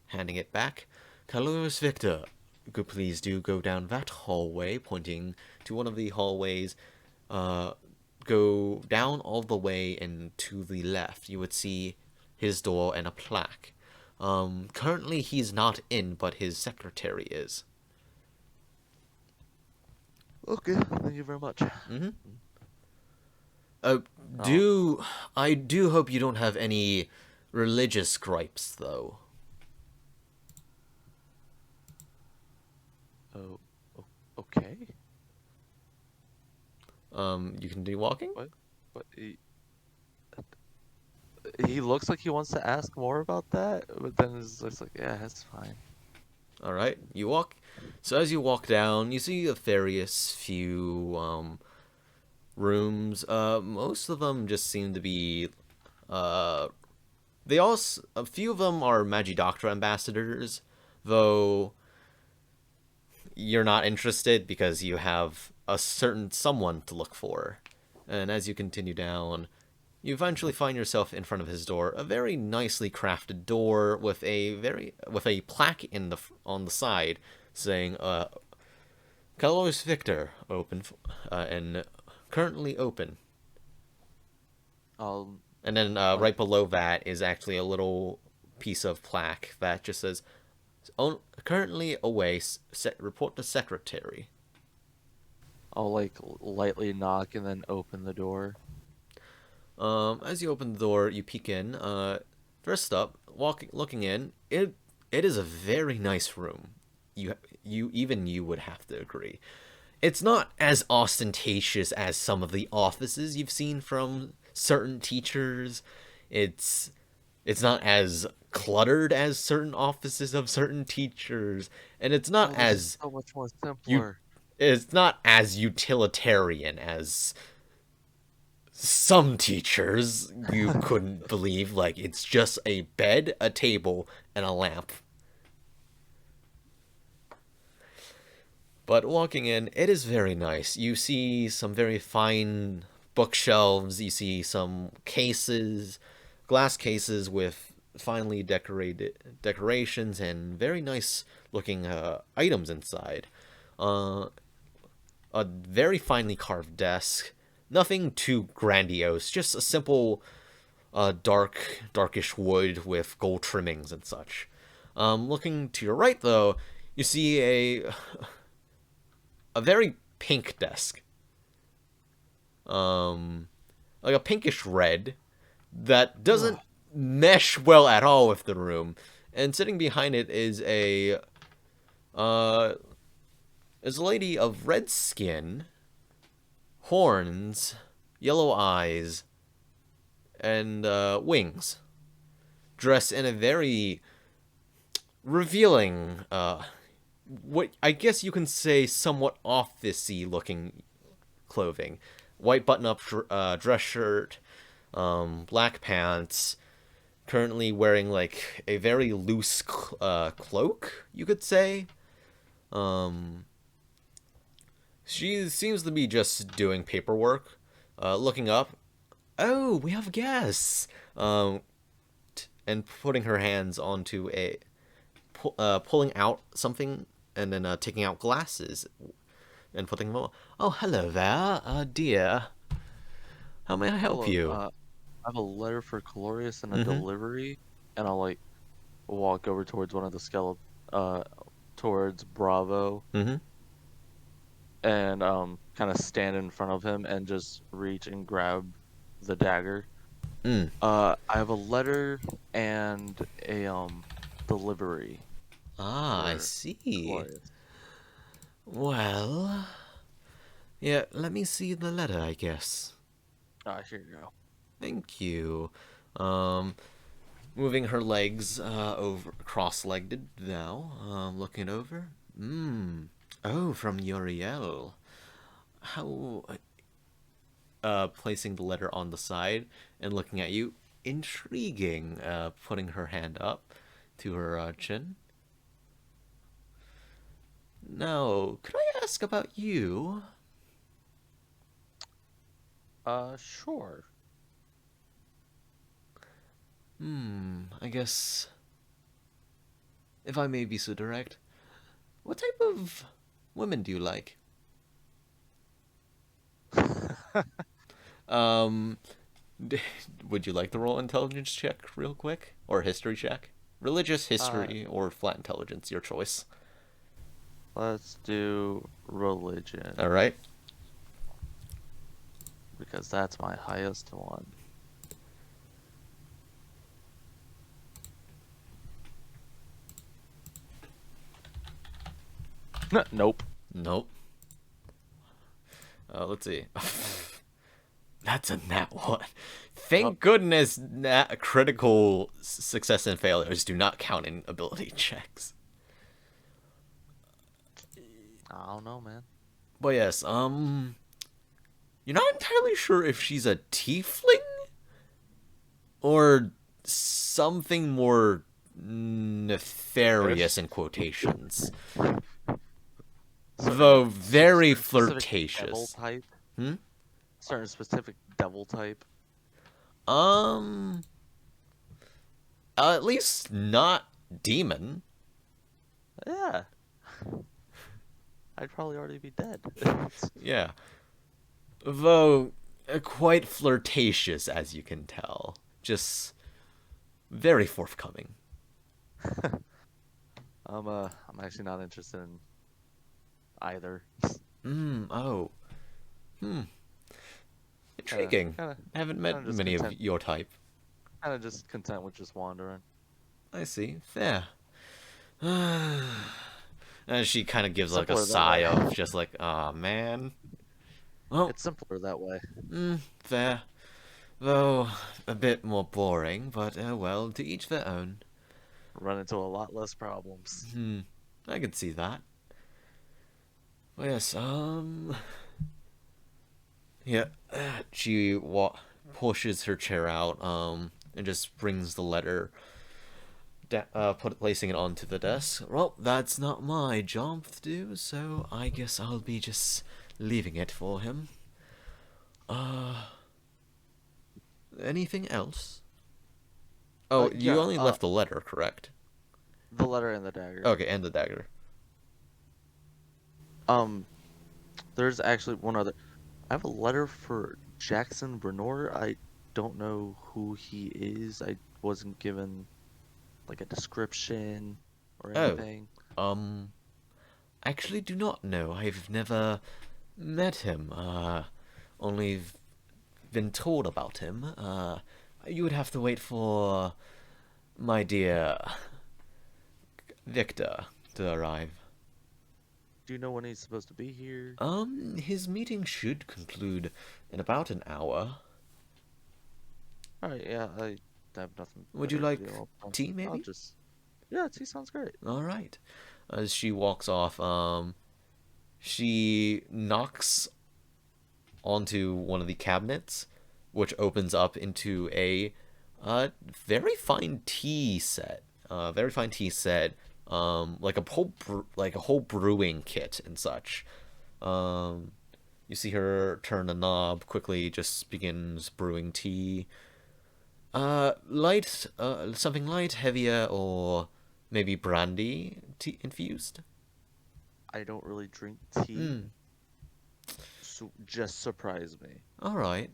Handing it back. Caloris Victor, please do go down that hallway, pointing to one of the hallways. Go down all the way and to the left. You would see his door and a plaque. Currently he's not in, but his secretary is. Okay, thank you very much. Mm-hmm. I do hope you don't have any religious gripes, though. Oh, okay. You can do walking? What? He looks like he wants to ask more about that, but then it's just like, yeah, that's fine. Alright, you walk. So as you walk down, you see a various few, rooms. Most of them just seem to be, a few of them are Magidoctra ambassadors, though you're not interested because you have a certain someone to look for. And as you continue down, you eventually find yourself in front of his door, a very nicely crafted door with a plaque on the side saying Caloris Victor open and currently open. Um, And then like, right below that is actually a little piece of plaque that just says, currently away, report to secretary. I'll like lightly knock and then open the door. As you open the door, you peek in. First up, looking in, it is a very nice room. You would have to agree. It's not as ostentatious as some of the offices you've seen from certain teachers. It's it's not as cluttered as certain offices of certain teachers, and it's not Oh, this is as so much more you simpler. it's not as utilitarian as some teachers you couldn't believe. Like, it's just a bed, a table, and a lamp. But walking in, it is very nice. You see some very fine bookshelves, you see some cases, glass cases with finely decorated decorations and very nice looking items inside. Uh, a very finely carved desk. Nothing too grandiose, just a simple darkish wood with gold trimmings and such. Looking to your right, though, you see a very pink desk, like a pinkish red that Ugh. doesn't mesh well at all with the room. And sitting behind it uh, is a lady of red skin, horns, yellow eyes, and wings, dressed in a very revealing, what I guess you can say somewhat officey looking clothing. White button-up dress shirt, black pants. Currently wearing like a very loose cloak, you could say. Um, she seems to be just doing paperwork. Looking up. Oh, we have guests. And putting her hands onto pulling out something and then taking out glasses and putting them on. Oh, hello there, dear. How may I help Hello. you? I have a letter for Calorius and a Mm-hmm. delivery, and I'll like walk over towards one of the uh, towards Bravo, Mm-hmm. and kind of stand in front of him and just reach and grab the dagger. Mm. I have a letter and a delivery Ah, I for see. Calorius. Well, yeah, let me see the letter, I guess. Here you go. Thank you. Um, moving her legs over, cross-legged now, looking over. Oh, from Uriel. How placing the letter on the side and looking at you. Intriguing. Putting her hand up to her chin. Now, could I ask about you? Sure. I guess, if I may be so direct, what type of women do you like? Um, would you like to roll intelligence check real quick? Or history check? Religious uh, history or flat intelligence, your choice. let's do All religion right. because that's my highest one. Nope. Nope. Let's see. That's a nat one. Oh, Thank goodness critical success and failures do not count in ability checks. I don't know, man. But yes, you're not entirely sure if she's a tiefling or something more nefarious Fish. in quotations, though Certain very specific devil flirtatious. type. Hmm? Certain specific devil type. Um, at least not demon. Yeah, I'd probably already be dead. Yeah. Though quite flirtatious, as you can tell. Just very forthcoming. I'm actually not interested in either. Oh. Hmm. Kinda, Intriguing. kinda, I haven't kinda met just many of content. your type. Kinda just content with just wandering. I see. Fair. And she kind of gives like a Simpler that way. sigh of just like, ah, man. Well, It's simpler that way. fair. Though a bit more boring, but well, to each their own. Run into a lot less problems. I could see that. Well, yes, yeah. She pushes her chair out, and just brings the letter, placing it onto the desk. Well, that's not my job to do, so I guess I'll be just leaving it for him. Anything else? Oh, you Yeah. only left the letter, correct? The letter and the dagger. Okay, and the dagger. Um, there's actually one other. I have a letter for Jackson Brenor. I don't know who he is. I wasn't given like a description or Oh, anything. um, actually do not know. I've never met him. Only been told about him. You would have to wait for my dear Victor to arrive. Do you know when he's supposed to be here? His meeting should conclude in about an hour. All right, yeah, I have nothing Would you better to like do. tea, I'll maybe? just, yeah, tea sounds great. All right. As she walks off, she knocks onto one of the cabinets, which opens up into a very fine tea set. Very fine tea set. Like a whole brewing kit and such. You see her turn a knob, quickly just begins brewing tea. Light, something light, heavier, or maybe brandy tea infused. I don't really drink tea, so just surprise me. All right.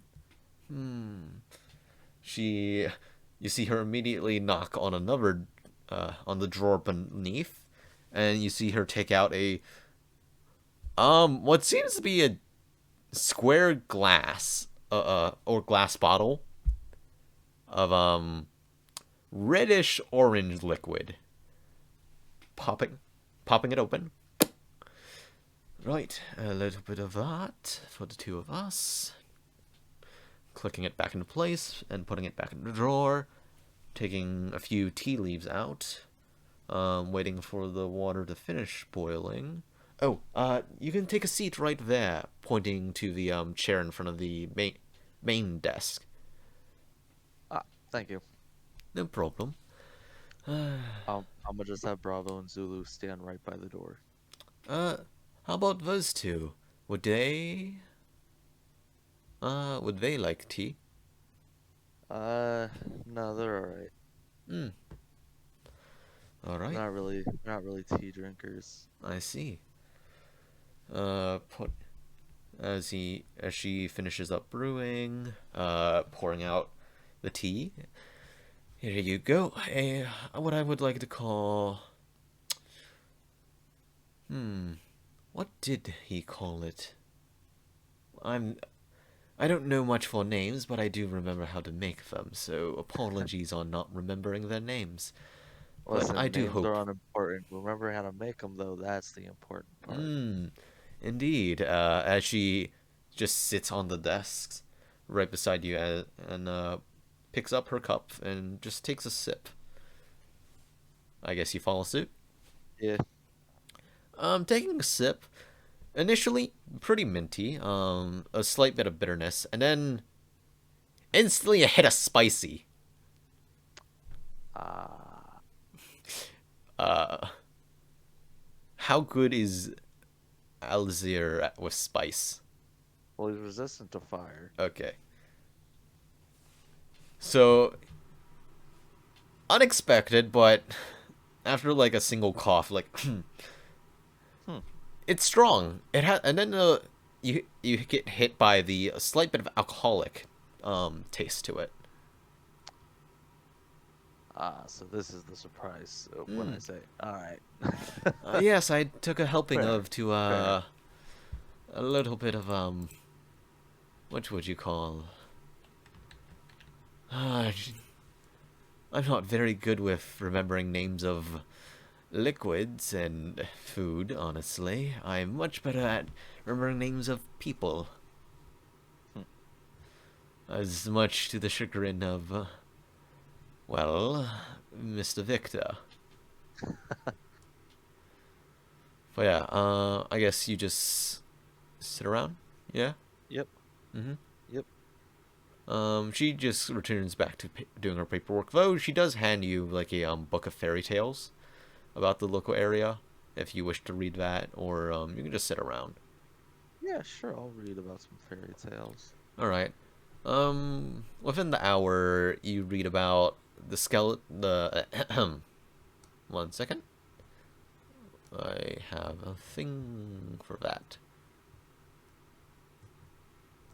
She, you see her immediately knock on another, on the drawer beneath, and you see her take out a, what seems to be a square glass, or glass bottle of, reddish orange liquid. Popping, popping it open. Right, a little bit of that for the two of us. Clicking it back into place and putting it back in the drawer. Taking a few tea leaves out. Waiting for the water to finish boiling. Oh, you can take a seat right there, pointing to the chair in front of the main desk. Ah, thank you. No problem. I'm gonna just have Bravo and Zulu stand right by the door. How about those two? Would they? Would they like tea? No, they're all right. All right. Not really tea drinkers. I see. Put as she finishes up brewing, pouring out the tea. Here you go. What I would like to call. What did he call it? I don't know much for names, but I do remember how to make them, so apologies on not remembering their names. But I Listen, do names are hope. unimportant. Remember how to make them, though. That's the important part. Indeed, as she just sits on the desk right beside you and picks up her cup and just takes a sip. I guess you follow suit? Yeah. Taking a sip, initially pretty minty, a slight bit of bitterness, and then instantly a hit of spicy. Ah. How good is Alzir with spice? Well, he's resistant to fire. Okay. So, unexpected, but after like a single cough, like, Hmm. it's strong. It has, and then you get hit by the slight bit of alcoholic taste to it. Ah, so this is the surprise when I Mm. say, all right. Yes, I took a helping Fair, of to fair. a little bit of what would you call? Uh, I'm not very good with remembering names of liquids and food, honestly. I'm much better at remembering names of people. Hmm. As much to the chagrin of, well, Mr. Victor. But yeah, I guess you just sit around? Yeah? Yep, Mm-hmm. yep. She just returns back to doing her paperwork, though she does hand you, like, a, book of fairy tales about the local area, if you wish to read that, or, you can just sit around. Yeah, sure. I'll read about some fairy tales. Alright. Within the hour, you read about the skeleton, the, 1 second. I have a thing for that.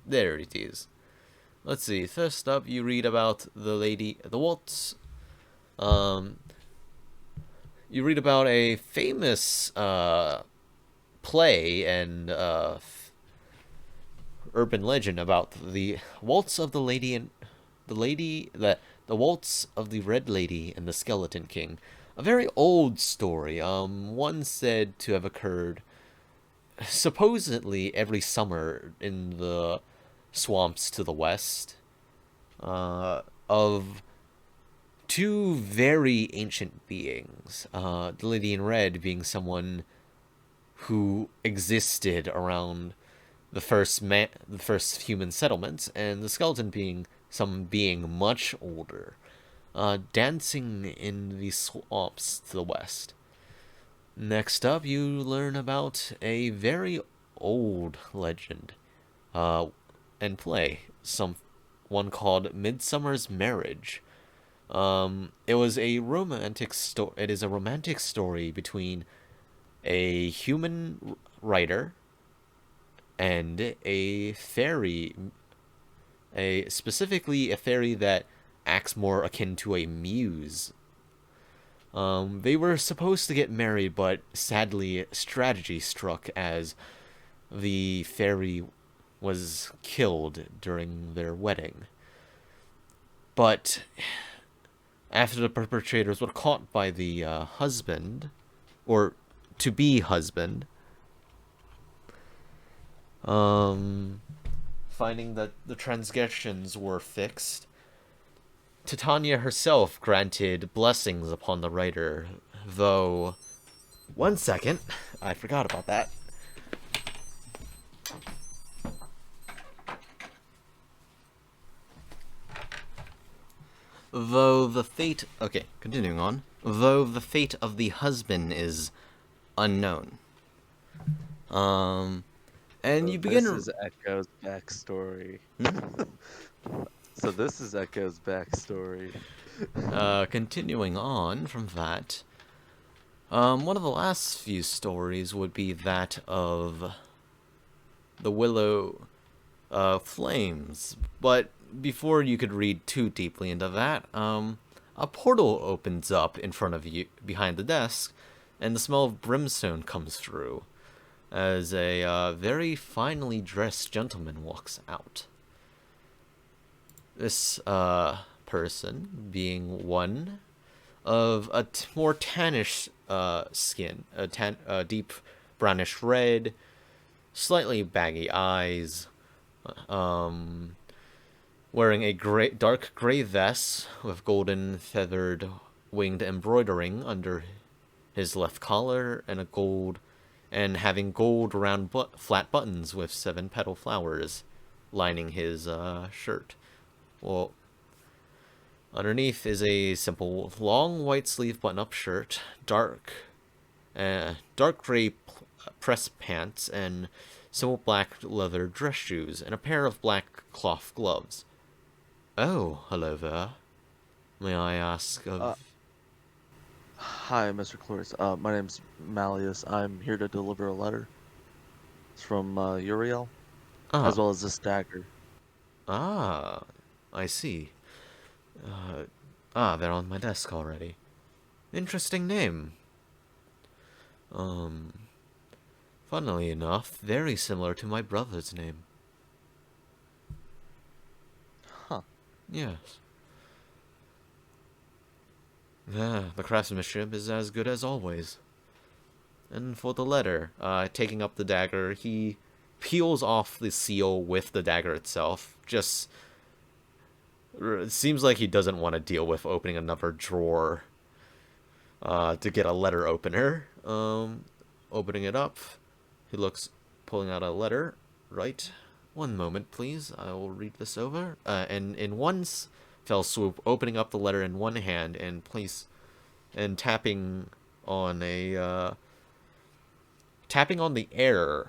There it is. Let's see. First up, you read about the waltz. Um, you read about a famous play and urban legend about the waltz of the lady and the waltz of the Red Lady and the Skeleton King. A very old story. One said to have occurred supposedly every summer in the swamps to the west. Of two very ancient beings. The Lady in Red being someone who existed around the first human settlements, and the skeleton being some being much older, dancing in the swamps to the west. Next up, you learn about a very old legend, uh, and play some one called Midsummer's Marriage. It was a romantic story. It is a romantic story between a human writer and a fairy, a specifically a fairy that acts more akin to a muse. They were supposed to get married, but sadly, strategy struck as the fairy was killed during their wedding. But after the perpetrators were caught by the husband, or to be husband, um, finding that the transgressions were fixed, Titania herself granted blessings upon the writer, though. 1 second, I forgot about that. Though the fate. Okay, continuing on. Though the fate of the husband is unknown. Um, and So you this begin. is Echo's backstory. Hmm? So this is Echo's backstory. Continuing on from that, one of the last few stories would be that of the Willow Flames. But before you could read too deeply into that, a portal opens up in front of you, behind the desk, and the smell of brimstone comes through as a very finely dressed gentleman walks out. This person being one of a more tannish skin, a deep brownish red, slightly baggy eyes, um, wearing a dark gray vest with golden feathered winged embroidering under his left collar, and having gold round flat buttons with 7 petal flowers lining his shirt. Well, underneath is a simple long white sleeve button-up shirt, dark gray press pants, and simple black leather dress shoes, and a pair of black cloth gloves. Oh, hello there. May I ask Uh, of... Hi, Mr. Cloris. My name's Malleus. I'm here to deliver a letter. It's from Uriel. as Ah, well as this dagger. ah, I see. They're on my desk already. Interesting name. Um, Funnily enough, very similar to my brother's name. Huh. Yes. The craftsmanship is as good as always. And for the letter, taking up the dagger, he peels off the seal with the dagger itself. Just it seems like he doesn't want to deal with opening another drawer to get a letter opener. Opening it up, he looks, pulling out a letter. Right. One moment, please. I will read this over. And in one fell swoop, opening up the letter in one hand and on a tapping on the air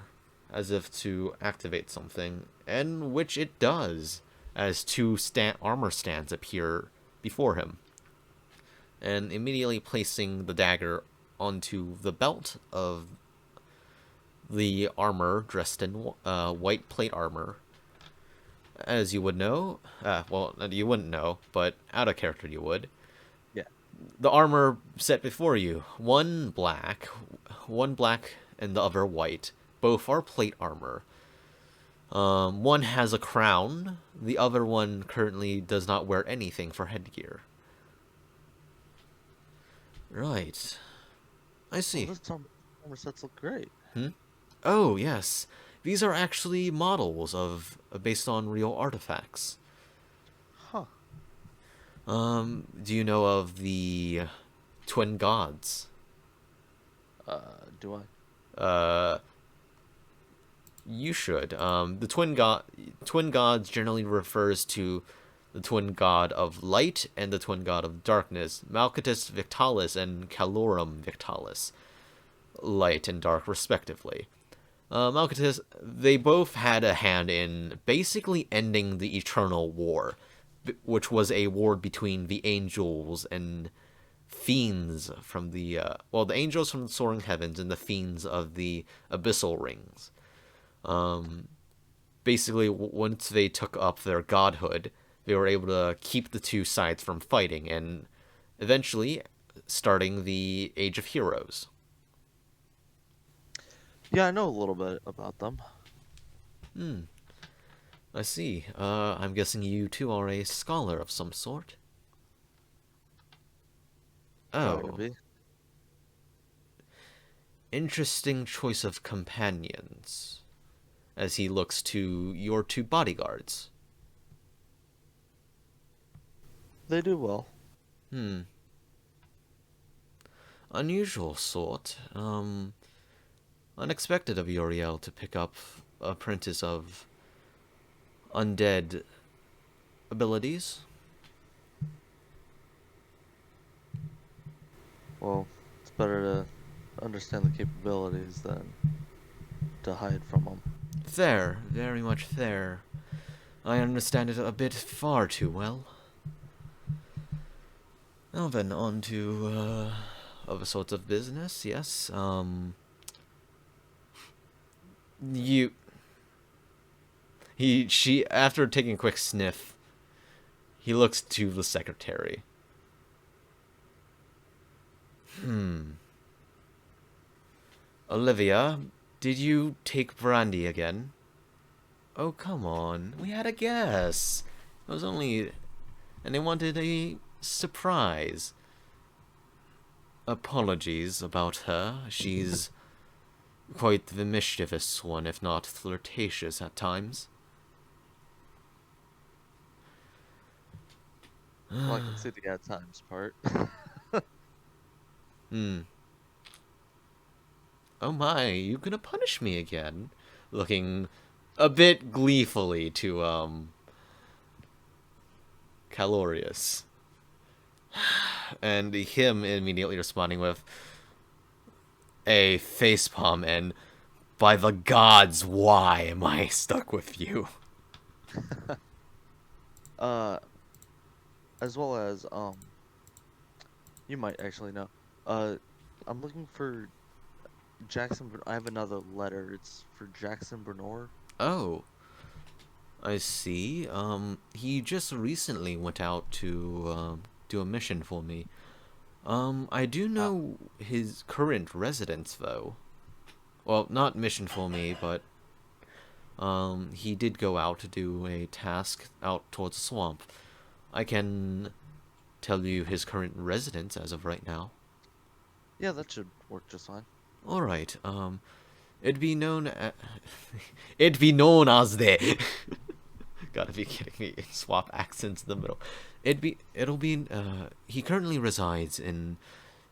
as if to activate something, and which it does, as two armor stands appear before him, and immediately placing the dagger onto the belt of the armor dressed in white plate armor. As you would know, well, you wouldn't know, but out of character you would. Yeah. The armor set before you, one black and the other white. Both are plate armor. One has a crown. The other one currently does not wear anything for headgear. Right. I Oh, see. this armor sets look great. Oh, yes. These are actually models of based on real artifacts. Huh. Do you know of the twin gods? Do I? Uh, you should. The twin gods generally refers to the twin god of light and the twin god of darkness, Malcatus Victalis and Calorum Victalis, light and dark respectively. Malcatus, they both had a hand in basically ending the Eternal War, which was a war between the angels and fiends from the angels from the soaring heavens and the fiends of the abyssal rings. Basically, once they took up their godhood, they were able to keep the two sides from fighting and eventually starting the Age of Heroes. Yeah, I know a little bit about them. I see. I'm guessing you too are a scholar of some sort. Try to Oh, be. interesting choice of companions. As he looks to your two bodyguards. They do well. Unusual sort. Unexpected of Uriel to pick up apprentice of undead abilities. Well, it's better to understand the capabilities than to hide from them. Fair, very much fair. I understand it a bit far too well. Now then, on to other sorts of business. Yes. You. She. After taking a quick sniff, he looks to the secretary. Olivia, did you take brandy again? Oh, come on. We had a guess. It was only. And they wanted a surprise. Apologies about her. She's quite the mischievous one, if not flirtatious at times. Well, I can see the at times part. Oh my, you gonna punish me again? Looking a bit gleefully to, Calorius. And him immediately responding with a facepalm and, by the gods, why am I stuck with you? uh, as well as you might actually know. Uh, I'm looking for Jackson. I have another letter. It's for Jackson Bernor. Oh. I see. He just recently went out to do a mission for me. I do Ah, know his current residence, though. Well, not mission for me, but he did go out to do a task out towards the swamp. I can tell you his current residence as of right now. yeah, that should work just fine. All right. It'd be known as it'd be known as the. Gotta be kidding me! Swap accents in the middle. It'll be. He currently resides in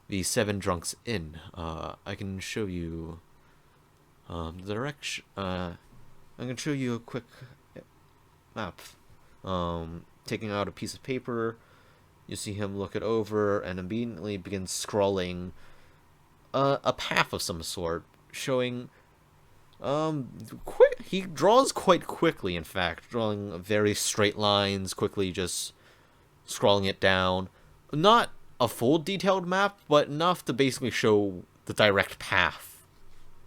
the Seven Drunks Inn. I can show you the direction. I can show you a quick map. Taking out a piece of paper, you see him look it over and immediately begin scrawling a path of some sort, showing quick. He draws quite quickly. In fact, drawing very straight lines, quickly just scrolling it down. Not a full detailed map, but enough to basically show the direct path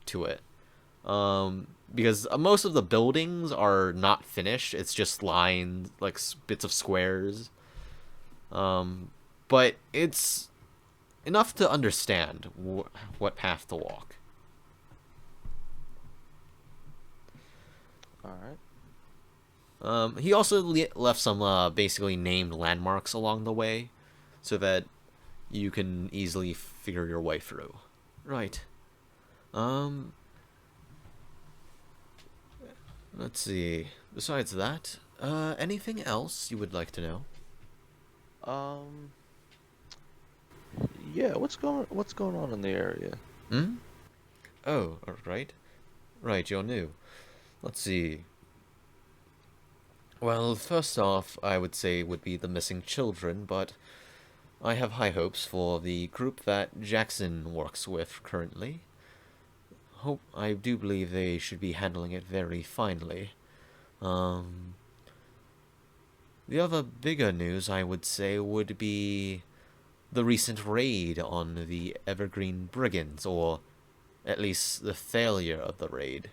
to it. Because most of the buildings are not finished. It's just lines, like bits of squares. But it's enough to understand what path to walk. All right. He also left some basically named landmarks along the way, so that you can easily figure your way through. Right. Um. Let's see. Besides that, anything else you would like to know? Um, yeah, what's going on in the area? Hmm. Oh, right. Right. You're new. Let's see. Well, first off, I would say would be the missing children, but I have high hopes for the group that Jackson works with currently. I do believe they should be handling it very finely. Um, the other bigger news I would say would be the recent raid on the Evergreen Brigands, or at least the failure of the raid,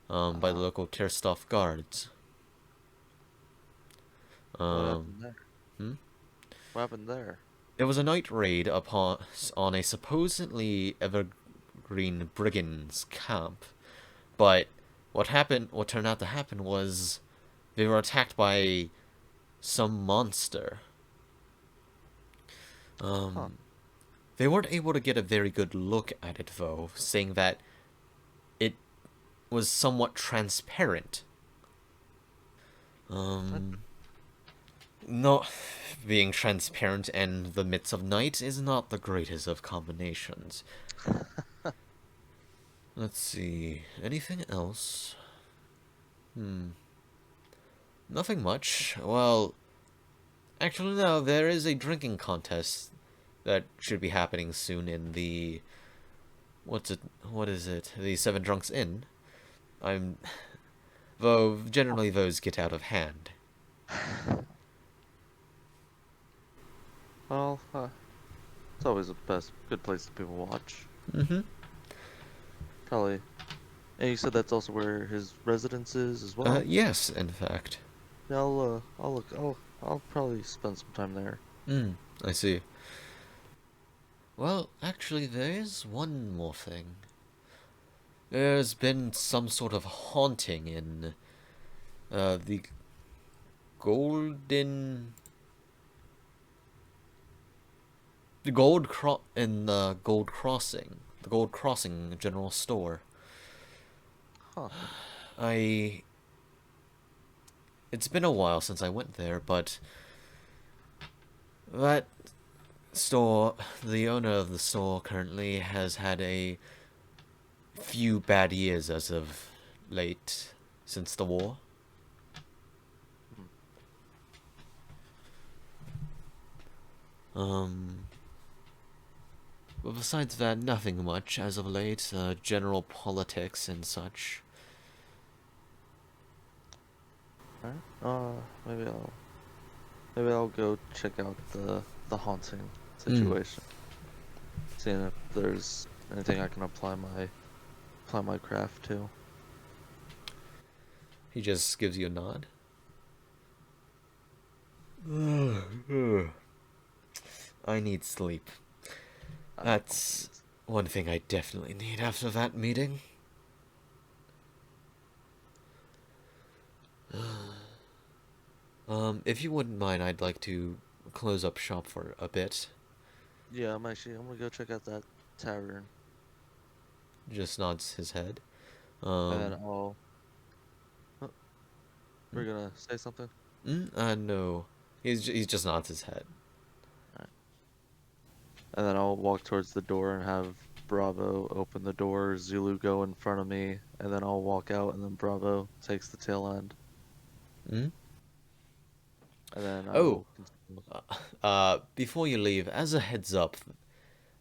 by the Uh, local Kirstoff guards. what Um, happened there? hmm? What happened there? It was a night raid on a supposedly Evergreen Brigands camp, but what turned out to happen was they were attacked by some monster. Huh. They weren't able to get a very good look at it though, saying that it was somewhat transparent. That, Not being transparent in the midst of night is not the greatest of combinations. Let's see. Anything else? Nothing much. Well, actually, no, there is a drinking contest that should be happening soon in the. What's it? What is it? The Seven Drunks Inn. I'm. Though, generally, those get out of hand. well, it's always the best, good place to people watch. Mm-hmm. Probably. And you said that's also where his residence is as well. Yes, in fact. Yeah, I'll look. I'll probably spend some time there. I see. Well, actually, there is one more thing. There's been some sort of haunting in the golden the Gold Crossing, the Gold Crossing General Store. Huh. I It's been a while since I went there, but that store, the owner of the store currently has had a few bad years as of late since the war. Hmm. Um, but besides that, nothing much as of late. General politics and such. Alright. Maybe I'll go check out the haunting Hmm. situation. Seeing if there's anything I can apply my craft to. He just gives you a nod. I need sleep. That's one thing I definitely need after that meeting. If you wouldn't mind, I'd like to close up shop for a bit. Yeah, I'm gonna go check out that tavern, Just nods his head. and then Um, I'll. Oh, we're gonna say something. no. He just nods his head. Alright. And then I'll walk towards the door and have Bravo open the door, Zulu go in front of me, and then I'll walk out, and then Bravo takes the tail end, Hmm? and then I Oh, will continue. before you leave, as a heads up,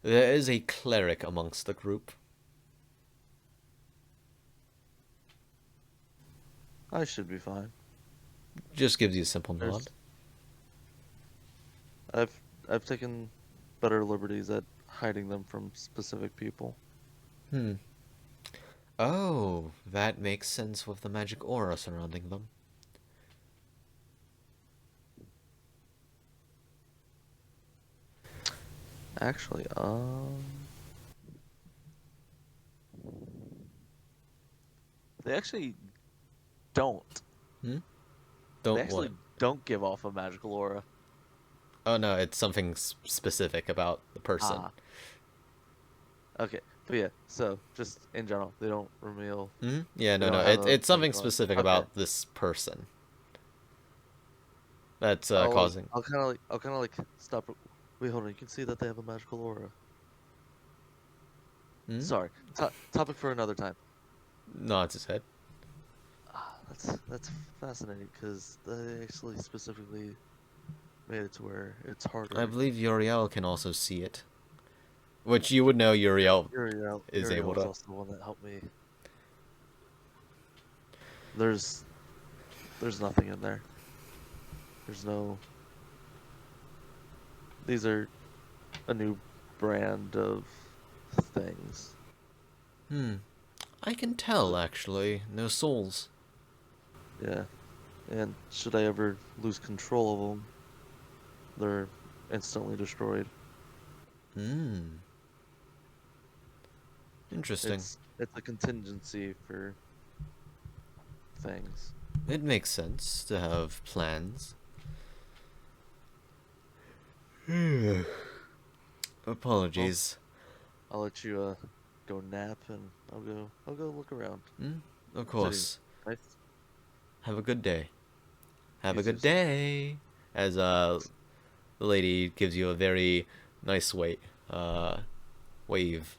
there is a cleric amongst the group. I should be fine. Just gives you a simple nod. There's I've I've taken better liberties at hiding them from specific people. Hmm. Oh, that makes sense with the magic aura surrounding them. Actually, they actually don't. Hmm? They Don't actually what? don't give off a magical aura. Oh no, it's something specific about the person. Ah, okay. But yeah, so just in general, they don't reveal. Hmm? Yeah, They no, don't no, have a it's something magical aura. specific Okay. about this person that's I'll causing. I'll kind of like stop. Wait, hold on. You can see that they have a magical aura. Hmm? Sorry. Topic for another time. Nods his head. Ah, that's fascinating because they actually specifically made it to where it's I harder. believe Uriel can also see it, which you would know Uriel is able Uriel is to. also the one that helped me. There's there's nothing in there. There's no. These are a new brand of things. Hmm. I can tell actually. No souls. Yeah, and should I ever lose control of them, they're instantly destroyed. Hmm. Interesting. It's a contingency for things. It makes sense to have plans. Well, Apologies. I'll let you go nap, and I'll go look around. Hmm? Of City's course. nice. Have a good day. Have You a too, good sir. day. As the lady gives you a very nice wave.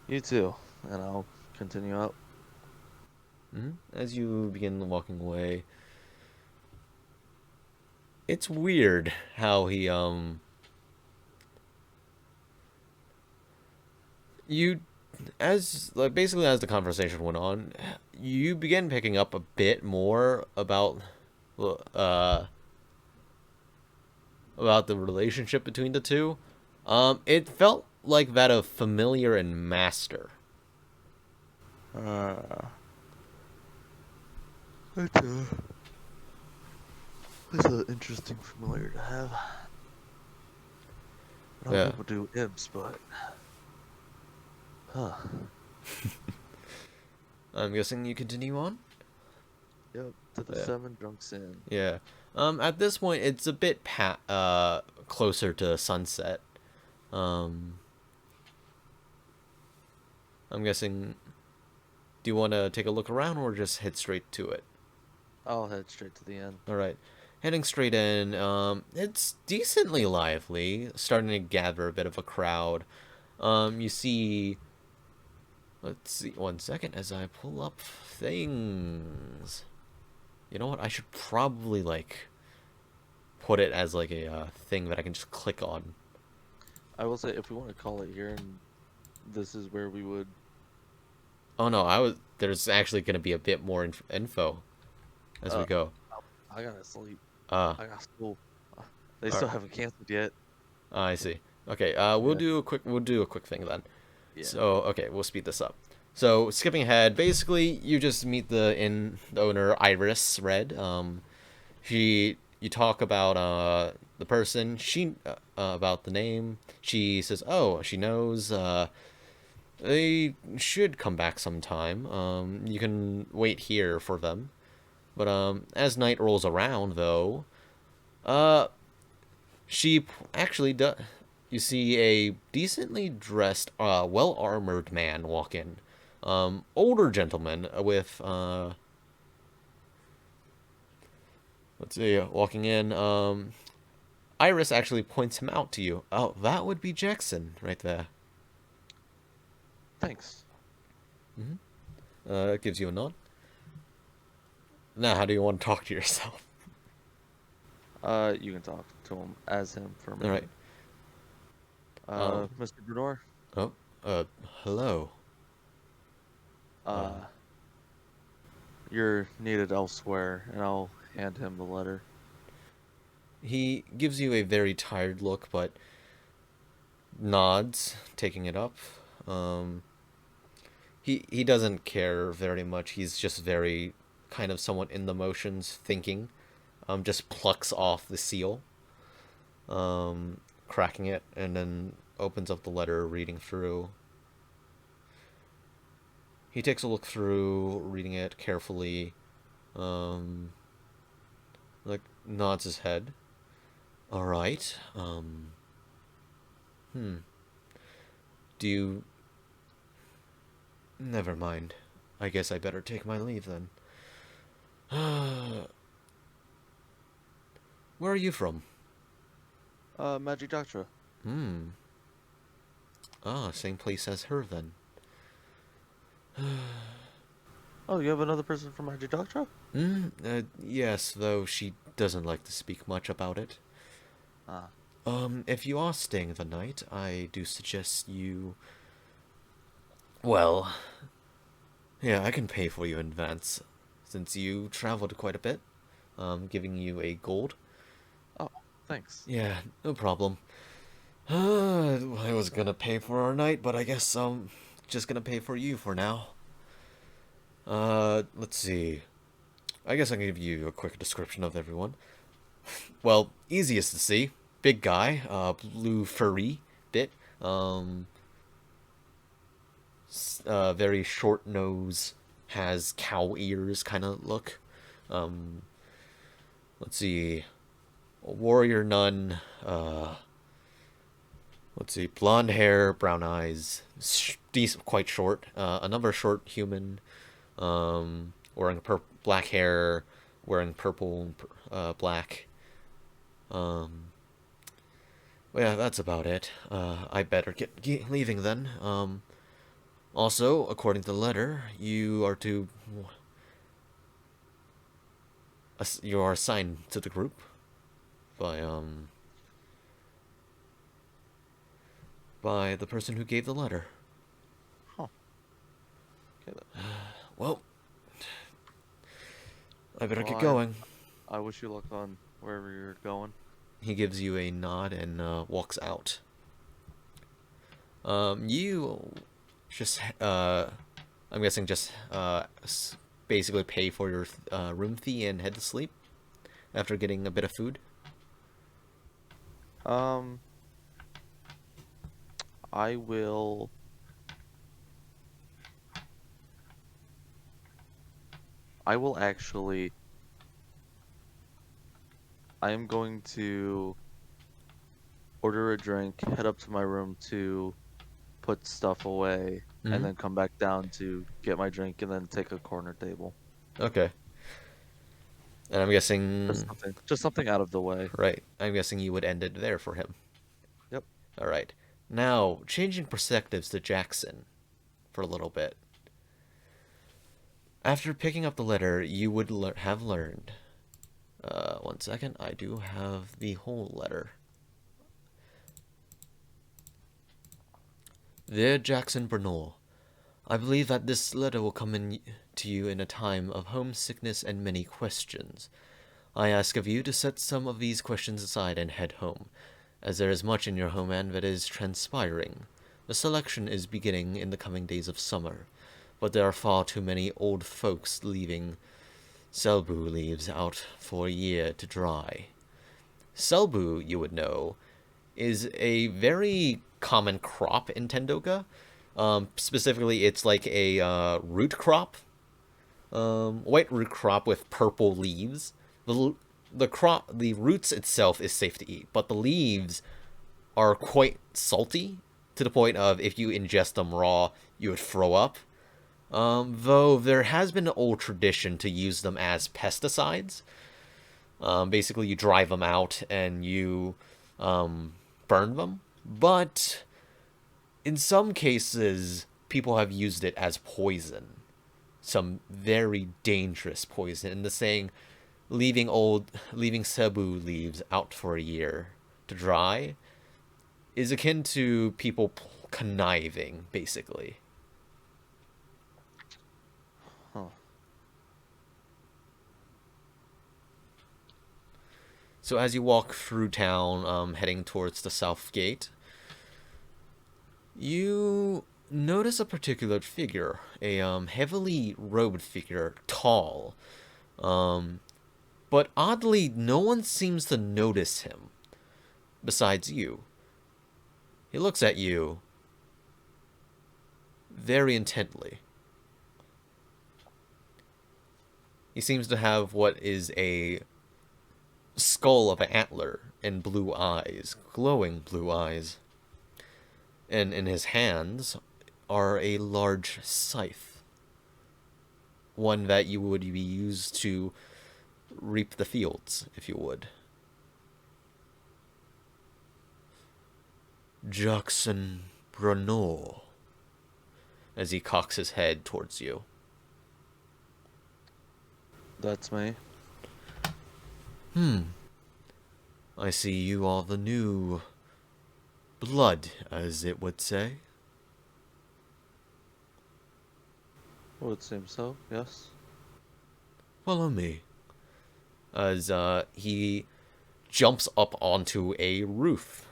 You too, and I'll continue out. As you begin walking away, it's weird how he you as like basically as the conversation went on, you began picking up a bit more uh about the relationship between the two. It felt like that of familiar and master. Uh, that's a that's an interesting familiar to have. A lot of Yeah. people do imps, but huh? I'm guessing you continue on? Yep. To the Yeah. seven drunks in. Yeah. At this point it's a bit closer to sunset. Um I'm guessing do you want to take a look around or just head straight to it? I'll head straight to the end. All right. Heading straight in, it's decently lively, starting to gather a bit of a crowd. You see, let's see, one second as I pull up things. You know what? I should probably like put it as like a thing that I can just click on. I will say, if we want to call it here, and this is where we would. Oh no, I was. There's actually going to be a bit more info as we Uh, go. I gotta sleep. Uh, I got school. They all still right. haven't canceled yet. I see. Okay. Yeah. We'll do a quick thing then. Yeah. So okay, we'll speed this up. So skipping ahead, basically you just meet the owner Iris Red. You talk about the person. She about the name. She says, oh, she knows. They should come back sometime. You can wait here for them. But as night rolls around, though, uh, actually does. You see a decently dressed, well armored man walk in. Older gentleman with let's see, walking in. Iris actually points him out to you. Oh, that would be Jackson right there. Thanks. Gives you a nod. Now, how do you want to talk to yourself? You can talk to him as him for a All minute. right. Mr. Bernor, Oh, hello. uh, you're needed elsewhere, and I'll hand him the letter. He gives you a very tired look, but nods, taking it up. Um, he doesn't care very much. He's just very kind of somewhat in the motions, thinking. Just plucks off the seal, cracking it, and then opens up the letter, reading through. He takes a look through, reading it carefully, like nods his head. All right. Do you? Never mind. I guess I better take my leave then. Where are you from? Magic Doctor. Ah, same place as her then. Oh, you have another person from Magic Doctor? Yes, though she doesn't like to speak much about it. Ah, If you are staying the night, I do suggest you. Well, yeah, I can pay for you in advance, since you traveled quite a bit. Giving you a gold. oh, thanks. Yeah, no problem. I was gonna pay for our night, but I guess I'm just gonna pay for you for now. Let's see. I guess I can give you a quick description of everyone. Well, easiest to see. Big guy, blue furry bit. Very short nose, has cow ears kind of look. Let's see. A warrior nun. Let's see. Blonde hair, brown eyes, decent, quite short. Another short human, wearing black hair, wearing purple, black. Well, yeah, that's about it. I better get leaving then. Also, according to the letter, you are assigned to the group by by the person who gave the letter. Huh. Okay then. Well, I better Well, get going. I wish you luck on wherever you're going. He gives you a nod and walks out. You just I'm guessing just basically pay for your room fee and head to sleep after getting a bit of food. Um, I will. I will actually. I am going to order a drink, head up to my room to put stuff away, and Mm-hmm. then come back down to get my drink and then take a corner table. Okay. And I'm guessing, Just something out of the way. right, I'm guessing you would end it there for him. Yep. All right. Now, changing perspectives to Jackson for a little bit. After picking up the letter, you would have learned. One second, I do have the whole letter. Dear Jackson Bernal, I believe that this letter will come in to you in a time of homesickness and many questions. I ask of you to set some of these questions aside and head home, as there is much in your homeland that is transpiring. The selection is beginning in the coming days of summer. but there are far too many old folks leaving Selbu leaves out for a year to dry. Selbu, you would know, is a very common crop in Tendoka. Specifically, it's like a root crop, white root crop with purple leaves. The roots itself is safe to eat, but the leaves are quite salty to the point of if you ingest them raw, you would throw up. Though there has been an old tradition to use them as pesticides. Basically, you drive them out and you burn them. But in some cases, people have used it as poison. Some very dangerous poison. And the saying, leaving Cebu leaves out for a year to dry, is akin to people conniving, basically. Huh. So as you walk through town, heading towards the south gate, you notice a particular figure, a heavily robed figure, tall. But oddly, no one seems to notice him, besides you. He looks at you very intently. He seems to have what is a skull of an antler and blue eyes, glowing blue eyes. And in his hands are a large scythe. One that you would be used to reap the fields, if you would. Jackson Bruno, as he cocks his head towards you. That's me. I see you are the new blood, as it would say. Would seem so, yes. Follow me. As he jumps up onto a roof.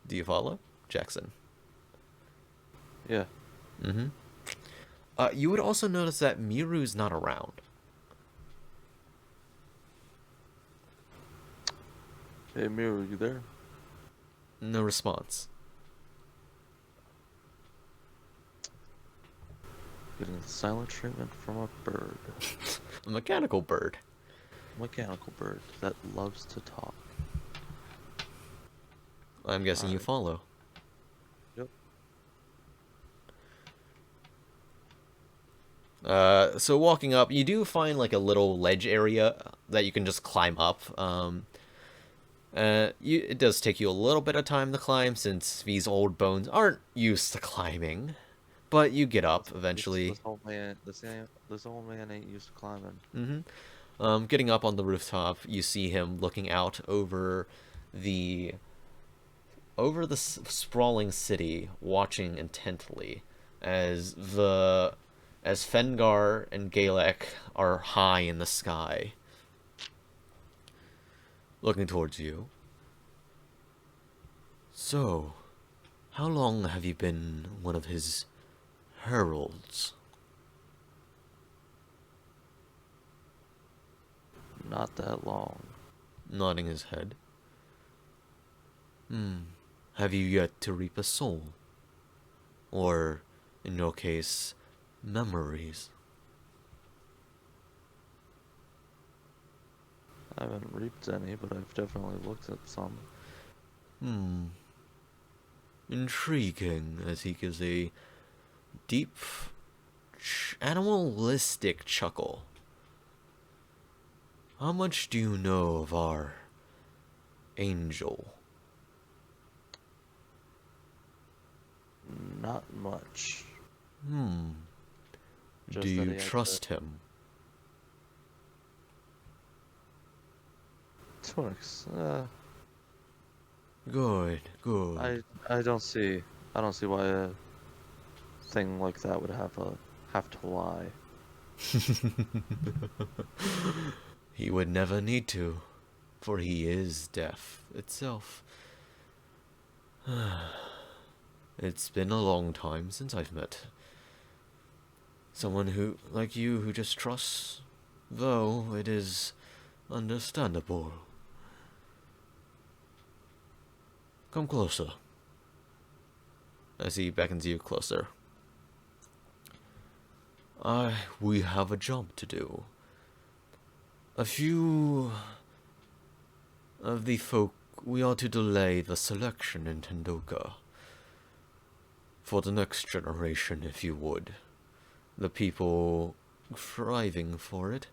Do you follow, Jackson? Yeah. You would also notice that Miru's not around. Hey, Miru, you there? No response. Getting silent treatment from a bird. A mechanical bird. Mechanical bird that loves to talk. I'm guessing you follow. Yep. So walking up, you do find like a little ledge area that you can just climb up. It does take you a little bit of time to climb since these old bones aren't used to climbing, but you get up eventually. This old man ain't used to climbing. Getting up on the rooftop, you see him looking out over the sprawling city, watching intently as Fengar and Galek are high in the sky, looking towards you. So, how long have you been one of his heralds? Not that long. Nodding his head. Have you yet to reap a soul? Or, in your case, memories? I haven't reaped any, but I've definitely looked at some. Intriguing, as he gives a deep, animalistic chuckle. How much do you know of our angel? Not much. Do Just that you he has trust him? To an Good, good. I don't see why a thing like that would have to lie. He would never need to, for he is death itself. It's been a long time since I've met someone who, like you, who just trusts, though it is understandable. Come closer. As he beckons you closer. We have a job to do. A few of the folk, we are to delay the selection in Tendoka. For the next generation, if you would. The people striving for it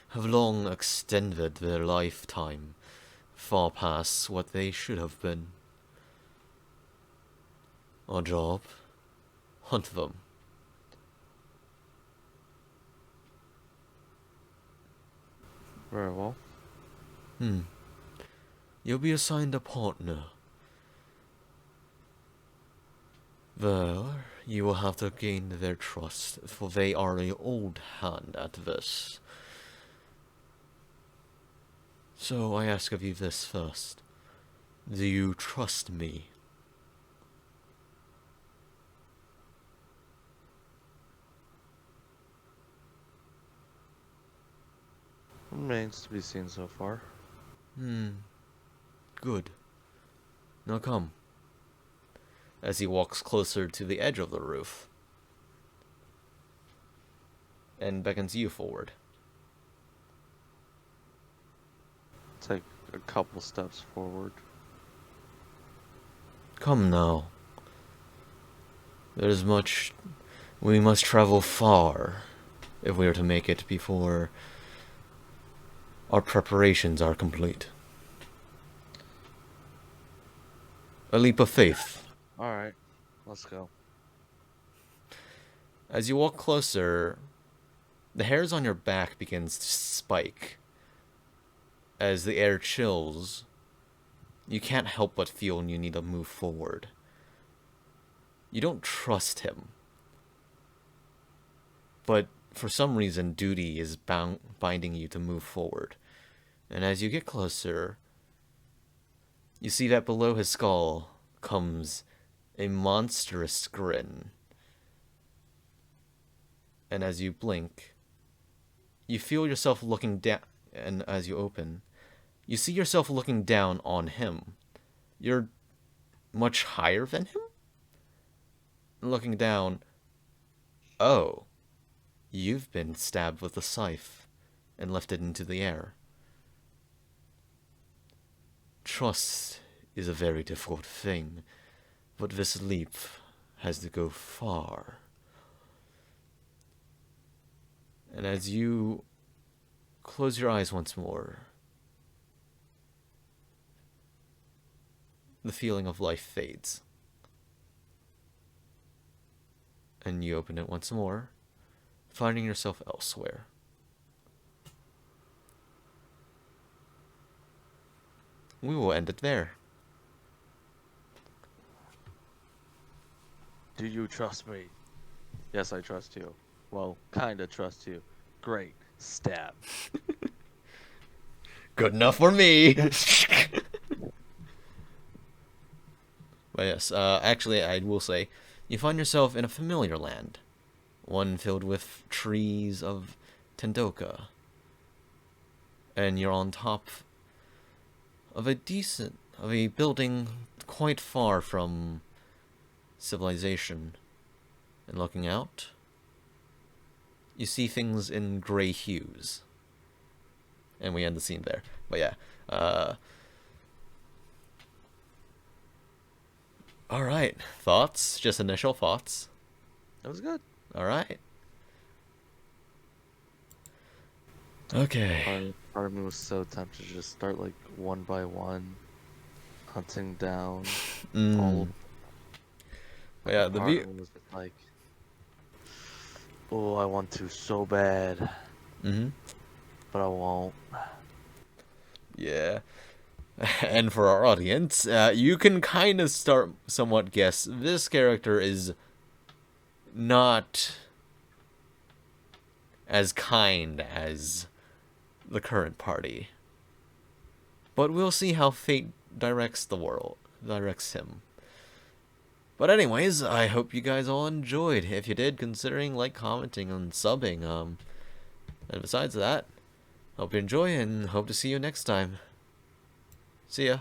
have long extended their lifetime, far past what they should have been. Our job? Hunt them. Very well. You'll be assigned a partner. There, you will have to gain their trust, for they are an old hand at this. So I ask of you this first. Do you trust me? Remains to be seen so far. Good. Now come. As he walks closer to the edge of the roof. And beckons you forward. Take a couple steps forward. Come now. There is much... We must travel far, if we are to make it before our preparations are complete. A leap of faith. Alright, let's go. As you walk closer, the hairs on your back begins to spike. As the air chills, you can't help but feel you need to move forward. You don't trust him. But for some reason, duty is binding you to move forward. And as you get closer, you see that below his skull comes a monstrous grin. And as you blink, you feel yourself looking down, and as you open, you see yourself looking down on him. You're much higher than him? Looking down, oh, you've been stabbed with a scythe and lifted into the air. Trust is a very difficult thing, but this leap has to go far. And as you close your eyes once more, the feeling of life fades. And you open it once more, finding yourself elsewhere. We will end it there. Do you trust me? Yes, I trust you. Well, kinda trust you. Great. Stab. Good enough for me! But yes, actually, I will say, you find yourself in a familiar land. One filled with trees of Tendoka. And you're on top of a building quite far from civilization. And looking out, you see things in gray hues. And we end the scene there. But yeah, alright, thoughts? Just initial thoughts? That was good. Alright. Okay. Part of me was so tempted to just start like one by one, hunting down all. But yeah, the part view. of me was just like, oh, I want to so bad, but I won't. Yeah. And for our audience, you can kind of start somewhat guess this character is not as kind as the current party. But we'll see how fate directs him. But anyways, I hope you guys all enjoyed. If you did, considering like, commenting, and subbing. And besides that, hope you enjoy and hope to see you next time. See ya.